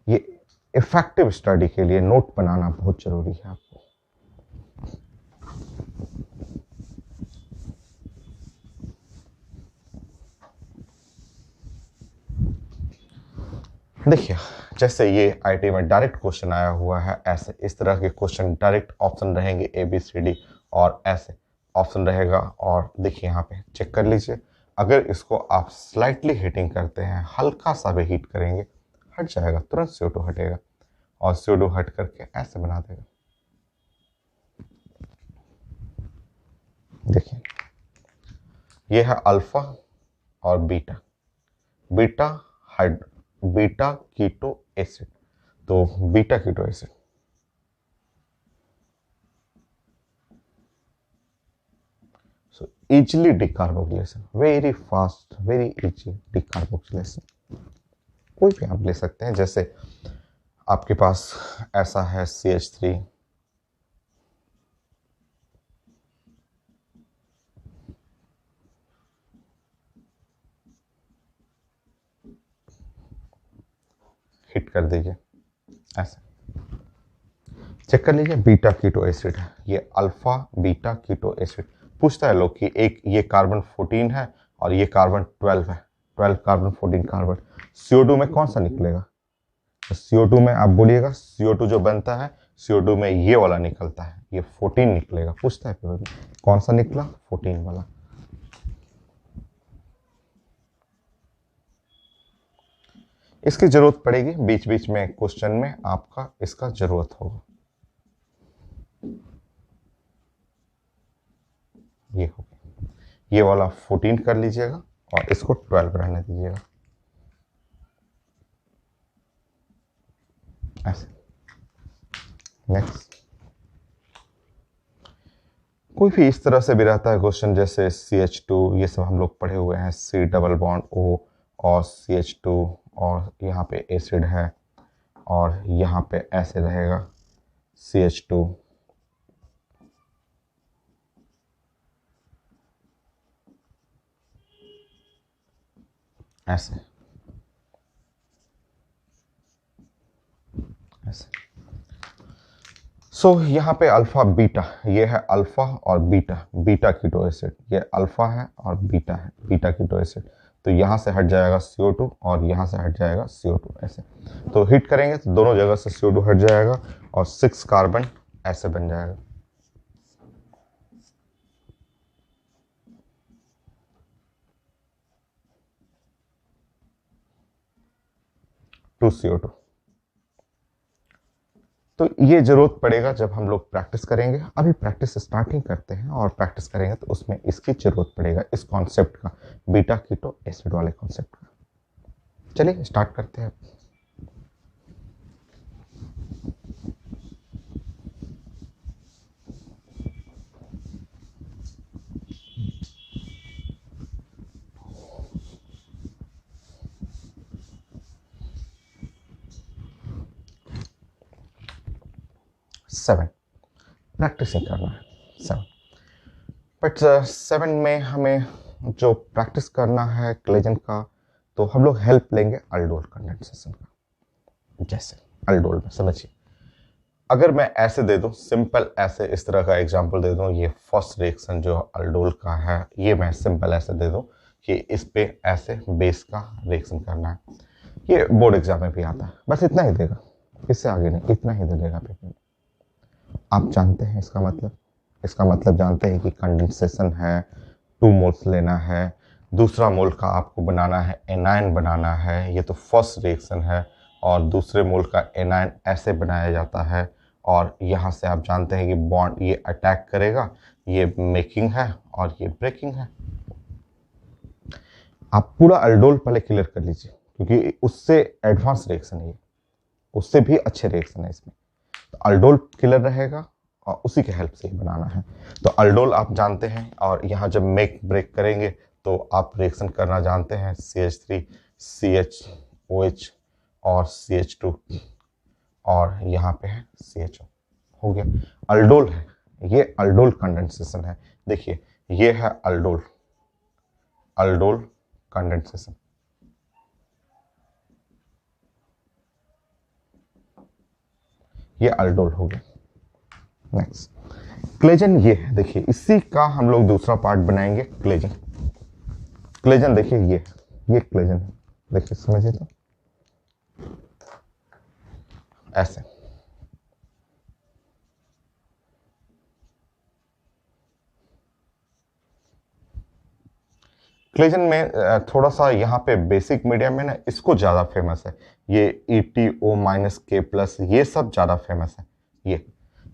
ये इफेक्टिव स्टडी के लिए नोट बनाना बहुत जरूरी है आपको। देखिए, जैसे ये आईटी में डायरेक्ट क्वेश्चन आया हुआ है, ऐसे इस तरह के क्वेश्चन डायरेक्ट ऑप्शन रहेंगे ABCD, और ऐसे ऑप्शन रहेगा। और देखिए यहाँ पे चेक कर लीजिए, अगर इसको आप स्लाइटली हीटिंग करते हैं, हल्का सा भी हीट करेंगे, हट जाएगा, तुरंत CO2 हटेगा, और CO2 हट करके ऐसे बना देगा। देखिए, ये है अल्फा और बीटा, बीटा कीटो एसिड। तो beta keto acid, so easily decarboxylation, very fast, very easy decarboxylation। कोई भी आप ले सकते हैं, जैसे आपके पास ऐसा है CH3, हिट कर दीजिए, ऐसे चेक कर लीजिए, बीटा कीटो एसिड है, ये अल्फा बीटा कीटो एसिड। पूछता है लोग कि एक ये कार्बन 14 है और ये कार्बन 12 है, 12 कार्बन 14 कार्बन, CO2 में कौन सा निकलेगा? तो CO2 में आप बोलिएगा, CO2 जो बनता है CO2 में ये वाला निकलता है, ये 14 निकलेगा। पूछता है पेपर में कौन सा निकला, 14 वाला। इसकी जरूरत पड़ेगी बीच बीच में, क्वेश्चन में आपका इसका जरूरत होगा। ये हो गया, ये वाला 14 कर लीजिएगा और इसको 12 रहने दीजिएगा, ऐसे। नेक्स्ट, कोई भी इस तरह से भी रहता है क्वेश्चन, जैसे CH2, ये सब हम लोग पढ़े हुए हैं, C डबल बॉन्ड O और CH2, और यहाँ पे एसिड है, और यहाँ पे ऐसे रहेगा CH2, ऐसे ऐसे। सो यहाँ पे अल्फा बीटा, ये है अल्फा और बीटा, बीटा कीटो एसिड, ये अल्फा है और बीटा है, बीटा कीटो एसिड। तो यहाँ से हट जाएगा CO2 और यहाँ से हट जाएगा CO2, ऐसे। तो हिट करेंगे तो दोनों जगह से CO2 हट जाएगा और 6 कार्बन ऐसे बन जाएगा। 2 CO2। तो ये जरूरत पड़ेगा जब हम लोग प्रैक्टिस करेंगे, अभी प्रैक्टिस स्टार्टिंग करते हैं और प्रैक्टिस करेंगे तो उसमें इसकी जरूरत पड़ेगा, इस कॉन्सेप्ट का, बीटा कीटो एसिड वाले कॉन्सेप्ट का। चलिए स्टार्ट करते हैं। सेवन, प्रैक्टिसिंग करना है 7। बट 7 में हमें जो प्रैक्टिस करना है कोलेजन का, तो हम लोग हेल्प लेंगे अल्डोल कंडेंसेशन का। जैसे अल्डोल में समझिए, अगर मैं ऐसे दे दूं, सिंपल ऐसे इस तरह का एग्जांपल दे दूं, ये फर्स्ट रिएक्शन जो अल्डोल का है, ये मैं सिंपल ऐसे दे दूं कि इस पे ऐसे बेस का रिएक्शन करना है। ये बोर्ड एग्जाम में भी आता है, बस इतना ही देगा, इससे आगे नहीं, इतना ही दे देगा पेपर में। आप जानते हैं इसका मतलब, इसका मतलब जानते हैं कि कंडेंसेशन है, 2 मोल्स लेना है, दूसरा मोल का आपको बनाना है एनायन बनाना है, ये तो फर्स्ट रिएक्शन है, और दूसरे मोल का एनायन ऐसे बनाया जाता है, और यहाँ से आप जानते हैं कि बॉन्ड ये अटैक करेगा, ये मेकिंग है और ये ब्रेकिंग है। आप पूरा अल्डोल पहले क्लियर कर लीजिए, क्योंकि उससे एडवांस रिएक्शन है ये, उससे भी अच्छे रिएक्शन है इसमें। तो अल्डोल क्लियर रहेगा और उसी के हेल्प से ही बनाना है। तो अल्डोल आप जानते हैं, और यहाँ जब मेक ब्रेक करेंगे तो आप रिएक्शन करना जानते हैं, CH3 CHOH और CH2, और यहाँ पे है CHO, हो गया अल्डोल है। ये अल्डोल कंडेंसेशन है। देखिए ये है अल्डोल, अल्डोल कंडेंसेशन। ये अल्डोल हो गया। नेक्स्ट क्लेजन, ये है देखिए, इसी का हम लोग दूसरा पार्ट बनाएंगे क्लेजन। क्लेजन देखिए ये क्लेजन है, देखिए समझिए तो ऐसे। क्लेजन में थोड़ा सा यहाँ पे बेसिक मीडियम में ना इसको ज़्यादा फेमस है, ये ETO-K+, ये सब ज़्यादा फेमस है।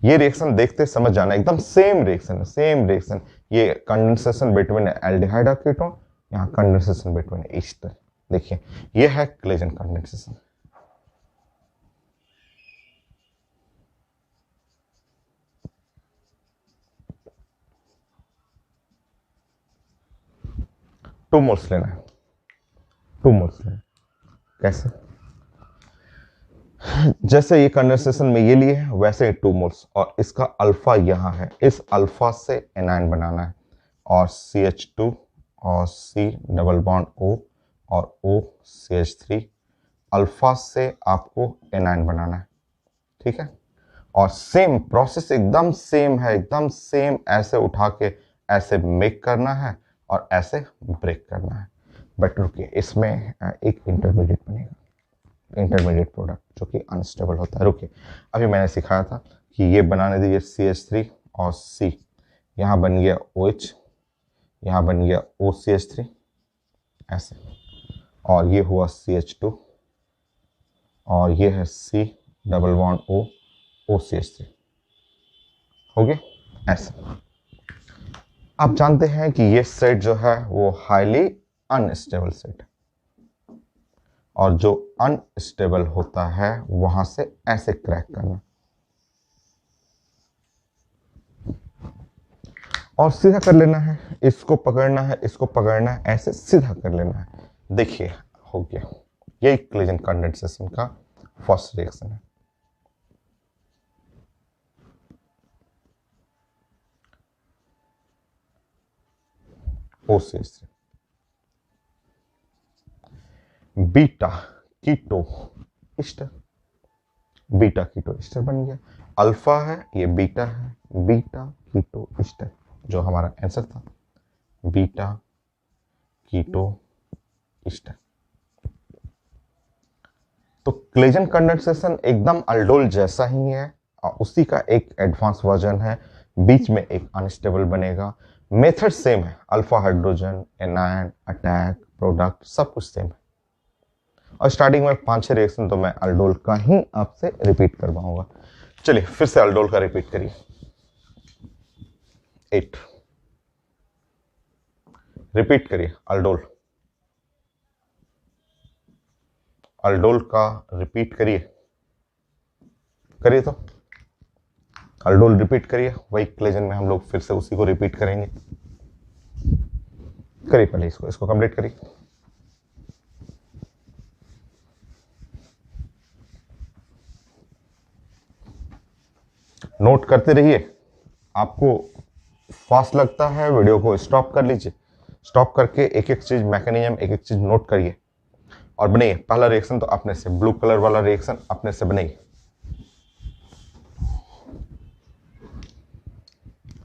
ये रिएक्शन देखते समझ जाना, एकदम सेम रिएक्शन है, सेम रिएक्शन। ये कंडेंसेशन बिटवीन एल्डिहाइड और कीटोन, यहाँ कंडेंसेशन बिटवीन ईस्टर। देखिए ये है क्लेजन कंडेंसेशन। टू मोल्स लेना है, 2 मोल्स लेना है। कैसे? जैसे ये कंडेंसेशन में ये लिए है वैसे 2 मोल्स, और इसका अल्फा यहाँ है, इस अल्फा से एनायन बनाना है, और CH2 और C डबल बॉन्ड O और O CH3, अल्फा से आपको एनायन बनाना है। ठीक है, और सेम प्रोसेस एकदम सेम है, एकदम सेम। ऐसे उठा के ऐसे मेक करना है और ऐसे ब्रेक करना है। बट रुकिए, इसमें एक इंटरमीडिएट बनेगा, इंटरमीडिएट प्रोडक्ट जो कि अनस्टेबल होता है। रुकिए, अभी मैंने सिखाया था कि ये बनाने दीजिए CH3 और C, यहाँ बन गया OH, यहाँ बन गया OCH3 ऐसे, और ये हुआ CH2 और ये है C double bond O OCH3, हो गया ऐसे। आप जानते हैं कि ये सेट जो है वो हाईली अनस्टेबल सेट है, और जो अनस्टेबल होता है वहां से ऐसे क्रैक करना और सीधा कर लेना है, इसको पकड़ना है, इसको पकड़ना है, ऐसे सीधा कर लेना है। देखिए हो गया, यही क्लेजन कंडेंसेशन का फर्स्ट रिएक्शन है। OCH3 beta keto ester, beta keto ester बन गया। अल्फा है, ये बीटा है, बीटा कीटो ईस्टर जो हमारा आंसर था, बीटा कीटो ईस्टर। तो क्लेजन कंडेंसेशन एकदम अल्डोल जैसा ही है, और उसी का एक एडवांस वर्जन है, बीच में एक अनस्टेबल बनेगा। मेथड सेम है, alpha hydrogen, anion, attack, product सब कुछ सेम है। और स्टार्टिंग में 5-6 रिएक्शन तो मैं अल्डोल का ही आपसे रिपीट करवाऊंगा। चलिए फिर से अल्डोल का रिपीट करिए। 8 रिपीट करिए अल्डोल, अल्डोल का रिपीट करिए, करिए तो अल्डोल रिपीट करिए। वही क्लेजन में हम लोग फिर से उसी को रिपीट करेंगे। करिए पहले इसको कंप्लीट करिए। नोट करते रहिए, आपको फास्ट लगता है वीडियो को स्टॉप कर लीजिए, स्टॉप करके एक एक चीज मैकेनिज्म एक एक चीज नोट करिए और बनाइए। पहला रिएक्शन तो अपने से, ब्लू कलर वाला रिएक्शन अपने से बनाइए।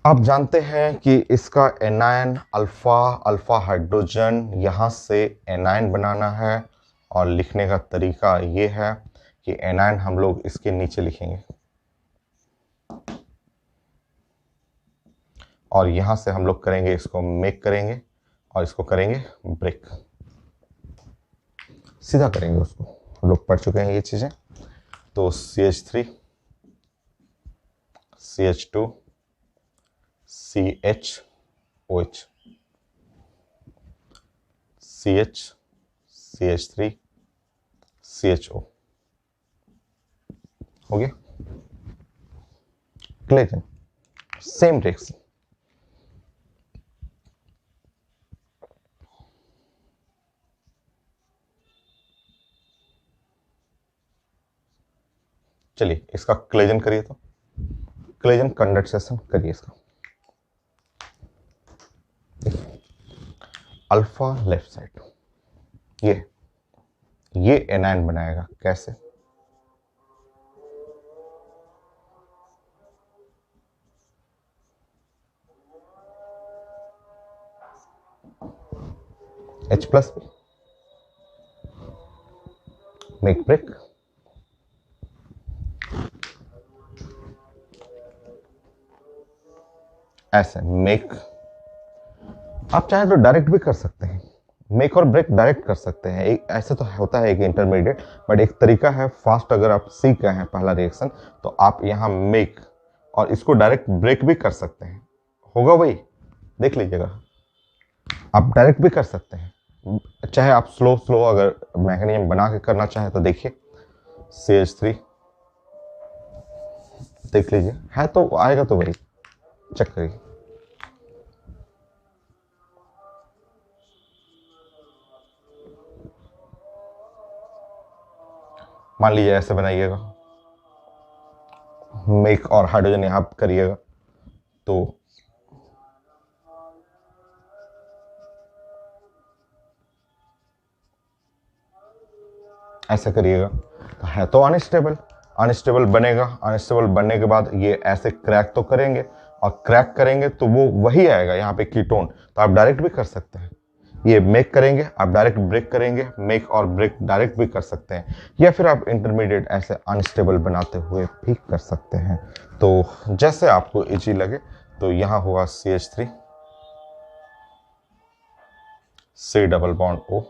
आप जानते हैं कि इसका एनायन अल्फा, अल्फा हाइड्रोजन, यहां से एनायन बनाना है, और लिखने का तरीका ये है कि एनायन हम लोग इसके नीचे लिखेंगे, और यहां से हम लोग करेंगे, इसको मेक करेंगे और इसको करेंगे ब्रेक, सीधा करेंगे उसको। हम लोग पढ़ चुके हैं ये चीजें। तो CH3 CH2 CHOH, CH CH3 CHO, हो गया क्लेजन, सेम रिएक्शन। चलिए इसका क्लेजन करिए तो। कोलिजन कंडेंसेशन करिए इसका। अल्फा लेफ्ट साइड ये एनायन बनाएगा। कैसे? H प्लस मेक ब्रेक, ऐसे मेक। आप चाहे तो डायरेक्ट भी कर सकते हैं, मेक और ब्रेक डायरेक्ट कर सकते हैं। एक ऐसे तो होता है एक इंटरमीडिएट, बट एक तरीका है फास्ट। अगर आप सीख गए हैं पहला रिएक्शन तो आप यहाँ मेक और इसको डायरेक्ट ब्रेक भी कर सकते हैं। होगा वही, देख लीजिएगा। आप डायरेक्ट भी कर सकते हैं, चाहे आप स्लो स्लो अगर मैकेनिज्म बना के करना चाहे तो देखिए CH3 देख लीजिए, है तो आएगा तो वही, चेक करिए। मान लीजिए ऐसे बनाइएगा, मेक और हाइड्रोजन यहां करिएगा तो ऐसे करिएगा तो है तो अनस्टेबल बनेगा। अनस्टेबल बनने के बाद ये ऐसे क्रैक तो करेंगे, और क्रैक करेंगे तो वो वही आएगा यहाँ पे कीटोन। तो आप डायरेक्ट भी कर सकते हैं, ये मेक करेंगे आप डायरेक्ट ब्रेक करेंगे, मेक और ब्रेक डायरेक्ट भी कर सकते हैं, या फिर आप इंटरमीडिएट ऐसे अनस्टेबल बनाते हुए भी कर सकते हैं। तो जैसे आपको इजी लगे। तो यहाँ हुआ CH3 C double bond O,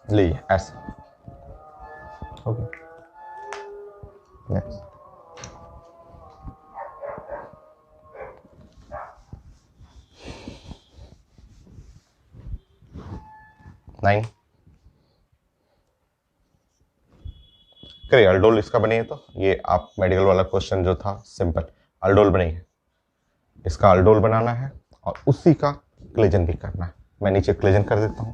लीजिए ऐसे। Okay, next. नाइन करिए अल्डोल इसका बनिए। तो ये आप मेडिकल वाला क्वेश्चन जो था सिंपल, अल्डोल बनिए, इसका अल्डोल बनाना है और उसी का क्लेजन भी करना है। मैं नीचे क्लेजन कर देता हूं।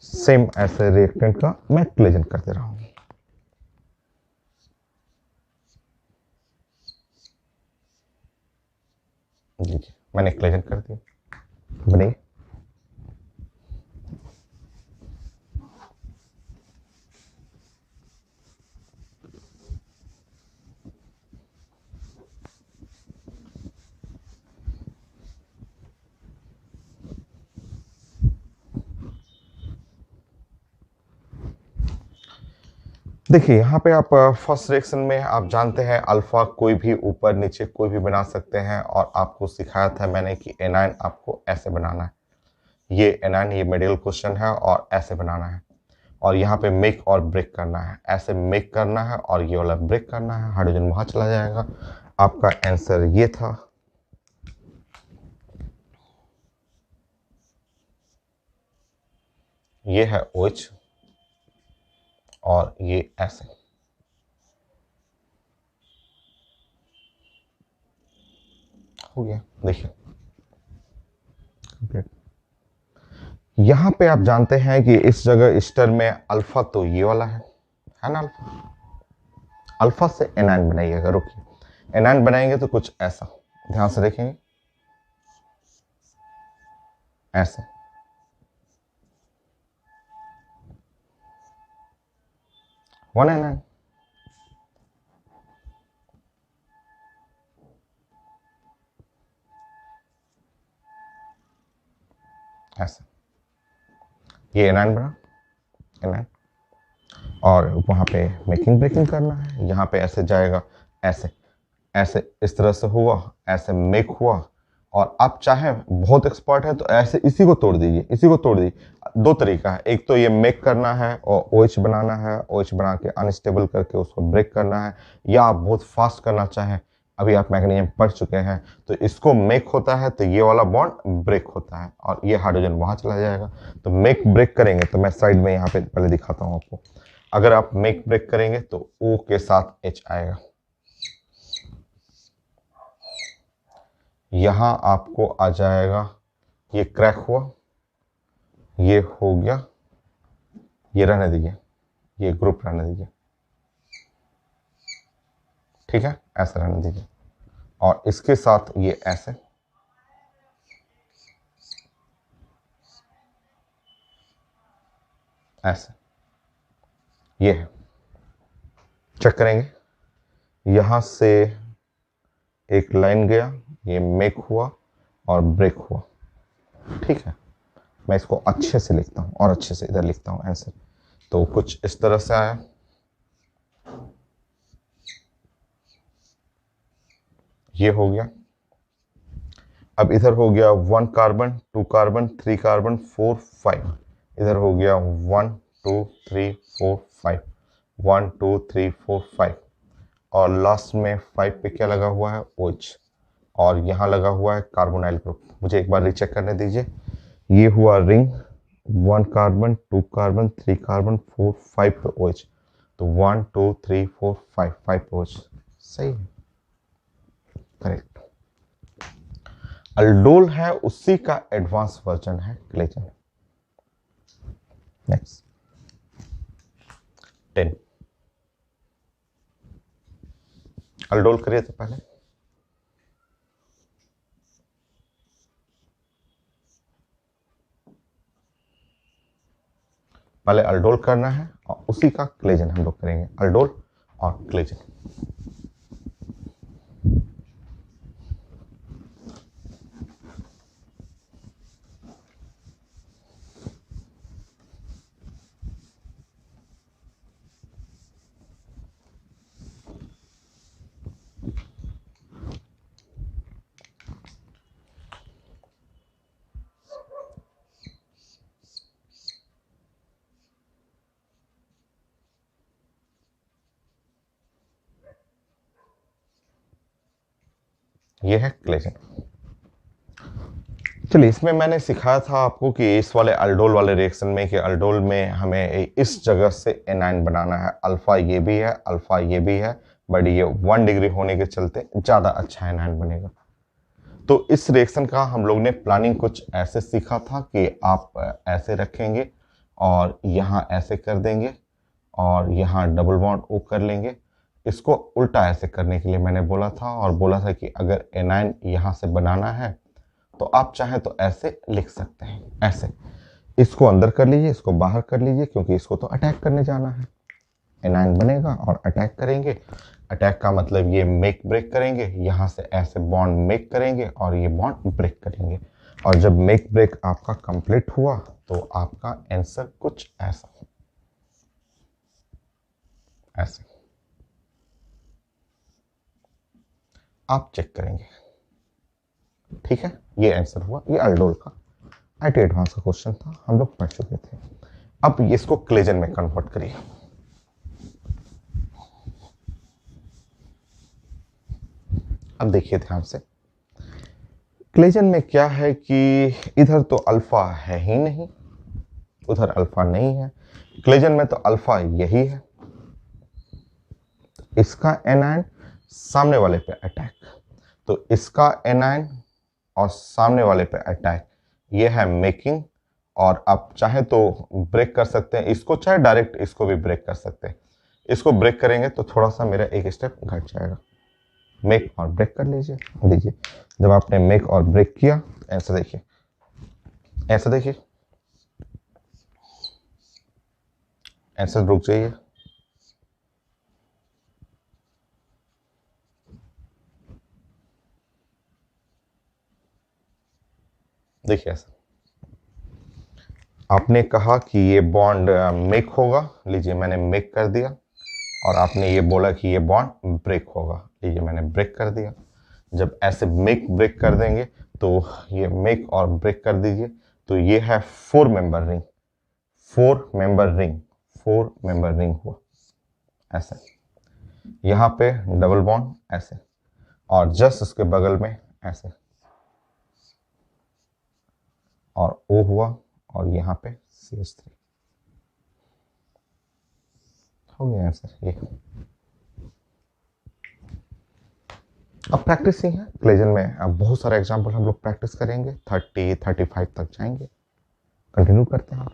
सेम ऐसे रिएक्टेंट का मैं क्लेजन कर दे रहा हूं। लीजिए मैंने क्लेजन कर दिया, बनिए। देखिए यहाँ पे आप फर्स्ट रिएक्शन में आप जानते हैं अल्फा कोई भी ऊपर नीचे कोई भी बना सकते हैं, और आपको सिखाया था मैंने कि एनायन आपको ऐसे बनाना है। ये एनायन ये मेडिकल क्वेश्चन है और ऐसे बनाना है, और यहाँ पे मेक और ब्रेक करना है। ऐसे मेक करना है और ये वाला ब्रेक करना है, हाइड्रोजन वहां चला जाएगा। आपका आंसर ये था। ये है OH और ये ऐसे। हो गया, देखिए कंप्लीट। यहां पे आप जानते हैं कि इस जगह स्टर में अल्फा तो ये वाला है ना अल्फा। अल्फा से एनायन बनाइएगा। रुकिए, एनायन बनाएंगे तो कुछ ऐसा, ध्यान से देखेंगे ऐसे। वन एनायन ऐसे, ये एनायन बना एनायन, और वहां पे मेकिंग ब्रेकिंग करना है। यहाँ पे ऐसे जाएगा, ऐसे ऐसे इस तरह से हुआ, ऐसे मेक हुआ। और आप चाहे बहुत एक्सपर्ट है तो ऐसे इसी को तोड़ दीजिए, इसी को तोड़ दीजिए। दो तरीका है, एक तो ये मेक करना है और OH बनाना है, OH बना के अनस्टेबल करके उसको ब्रेक करना है, या आप बहुत फास्ट करना चाहें अभी आप मैकेनिज्म पढ़ चुके हैं। तो इसको मेक होता है तो ये वाला बॉन्ड ब्रेक होता है और ये हाइड्रोजन वहां चला जाएगा। तो मेक ब्रेक करेंगे तो मैं साइड में यहाँ पे पहले दिखाता हूँ आपको। अगर आप मेक ब्रेक करेंगे तो O के साथ H आएगा, यहां आपको आ जाएगा, ये क्रैक हुआ, ये हो गया, ये रहने दीजिए, ये ग्रुप रहने दीजिए, ठीक है, ऐसा रहने दीजिए। और इसके साथ ये ऐसे, ऐसे, ये है। चेक करेंगे, यहां से एक लाइन गया, ये मेक हुआ और ब्रेक हुआ, ठीक है। मैं इसको अच्छे से लिखता हूं और अच्छे से इधर लिखता हूं आंसर। तो कुछ इस तरह से आया, ये हो गया। अब इधर हो गया 1 कार्बन 2 कार्बन 3 कार्बन 4 5, इधर हो गया 1 2 3 4 5, 1 2 3 4 5, और लास्ट में 5 पे क्या लगा हुआ है, OH, और यहाँ लगा हुआ है कार्बोनाइल ग्रुप। मुझे एक बार रीचेक करने दीजिए, ये हुआ रिंग, 1 कार्बन 2 कार्बन 3 कार्बन 4 5 पे OH, तो 1 2 3 4 5 5 पे OH, सही है, करेक्ट। अल्डोल है, उसी का एडवांस वर्जन है क्लेजन। नेक्स्ट 10, अल्डोल करिए तो पहले अल्डोल करना है और उसी का क्लेजन हम लोग करेंगे, अल्डोल और क्लेजन। ये है क्लेजन। चलिए, इसमें मैंने सिखाया था आपको कि इस वाले अल्डोल वाले रिएक्शन में कि अल्डोल में हमें इस जगह से एनाइन बनाना है। अल्फा ये भी है, अल्फा ये भी है, बट ये 1 डिग्री होने के चलते ज़्यादा अच्छा एनाइन बनेगा। तो इस रिएक्शन का हम लोग ने प्लानिंग कुछ ऐसे सीखा था कि आप ऐसे रखेंगे और यहाँ ऐसे कर देंगे और यहाँ डबल बॉन्ड O कर लेंगे। इसको उल्टा ऐसे करने के लिए मैंने बोला था, और बोला था कि अगर एनाइन यहाँ से बनाना है तो आप चाहें तो ऐसे लिख सकते हैं, ऐसे इसको अंदर कर लीजिए, इसको बाहर कर लीजिए, क्योंकि इसको तो अटैक करने जाना है। एनाइन बनेगा और अटैक करेंगे। अटैक का मतलब ये मेक ब्रेक करेंगे, यहाँ से ऐसे बॉन्ड मेक करेंगे और ये बॉन्ड ब्रेक करेंगे। और जब मेक ब्रेक आपका कंप्लीट हुआ तो आपका आंसर कुछ ऐसा, ऐसे आप चेक करेंगे, ठीक है। ये आंसर हुआ, ये अल्डोल का IIT एडवांस का क्वेश्चन था, हम लोग पढ़ चुके थे। अब इसको क्लेजन में कन्वर्ट करिए। अब देखिए ध्यान से, क्लेजन में क्या है कि इधर तो अल्फा है ही नहीं, उधर अल्फा नहीं है, क्लेजन में तो अल्फा यही है। इसका एनायन सामने वाले पे अटैक, तो इसका एनायन और सामने वाले पे अटैक, ये है मेकिंग। और आप चाहे तो ब्रेक कर सकते हैं इसको, चाहे डायरेक्ट इसको भी ब्रेक कर सकते हैं। इसको ब्रेक करेंगे तो थोड़ा सा मेरा एक स्टेप घट जाएगा। मेक और ब्रेक कर लीजिए, दीजिए। जब आपने मेक और ब्रेक किया, ऐसा देखिए, ऐसा देखिए, ऐसा रुक जाइए, देखिए ऐसा। आपने कहा कि ये बॉन्ड मेक होगा, लीजिए मैंने मेक कर दिया, और आपने ये बोला कि ये बॉन्ड ब्रेक होगा, लीजिए मैंने ब्रेक कर दिया। जब ऐसे मेक ब्रेक कर देंगे तो ये मेक और ब्रेक कर दीजिए, तो ये है 4 member ring, 4 member ring, 4 member ring हुआ ऐसे। यहाँ पे डबल बॉन्ड ऐसे, और जस्ट इसके बगल में ऐसे और O हुआ और यहाँ पे CH3 हो गया आंसर ये। अब प्रैक्टिस ही है क्लेजन में, अब बहुत सारे एग्जाम्पल हम लोग प्रैक्टिस करेंगे, 30 35 तक जाएंगे। कंटिन्यू करते हैं।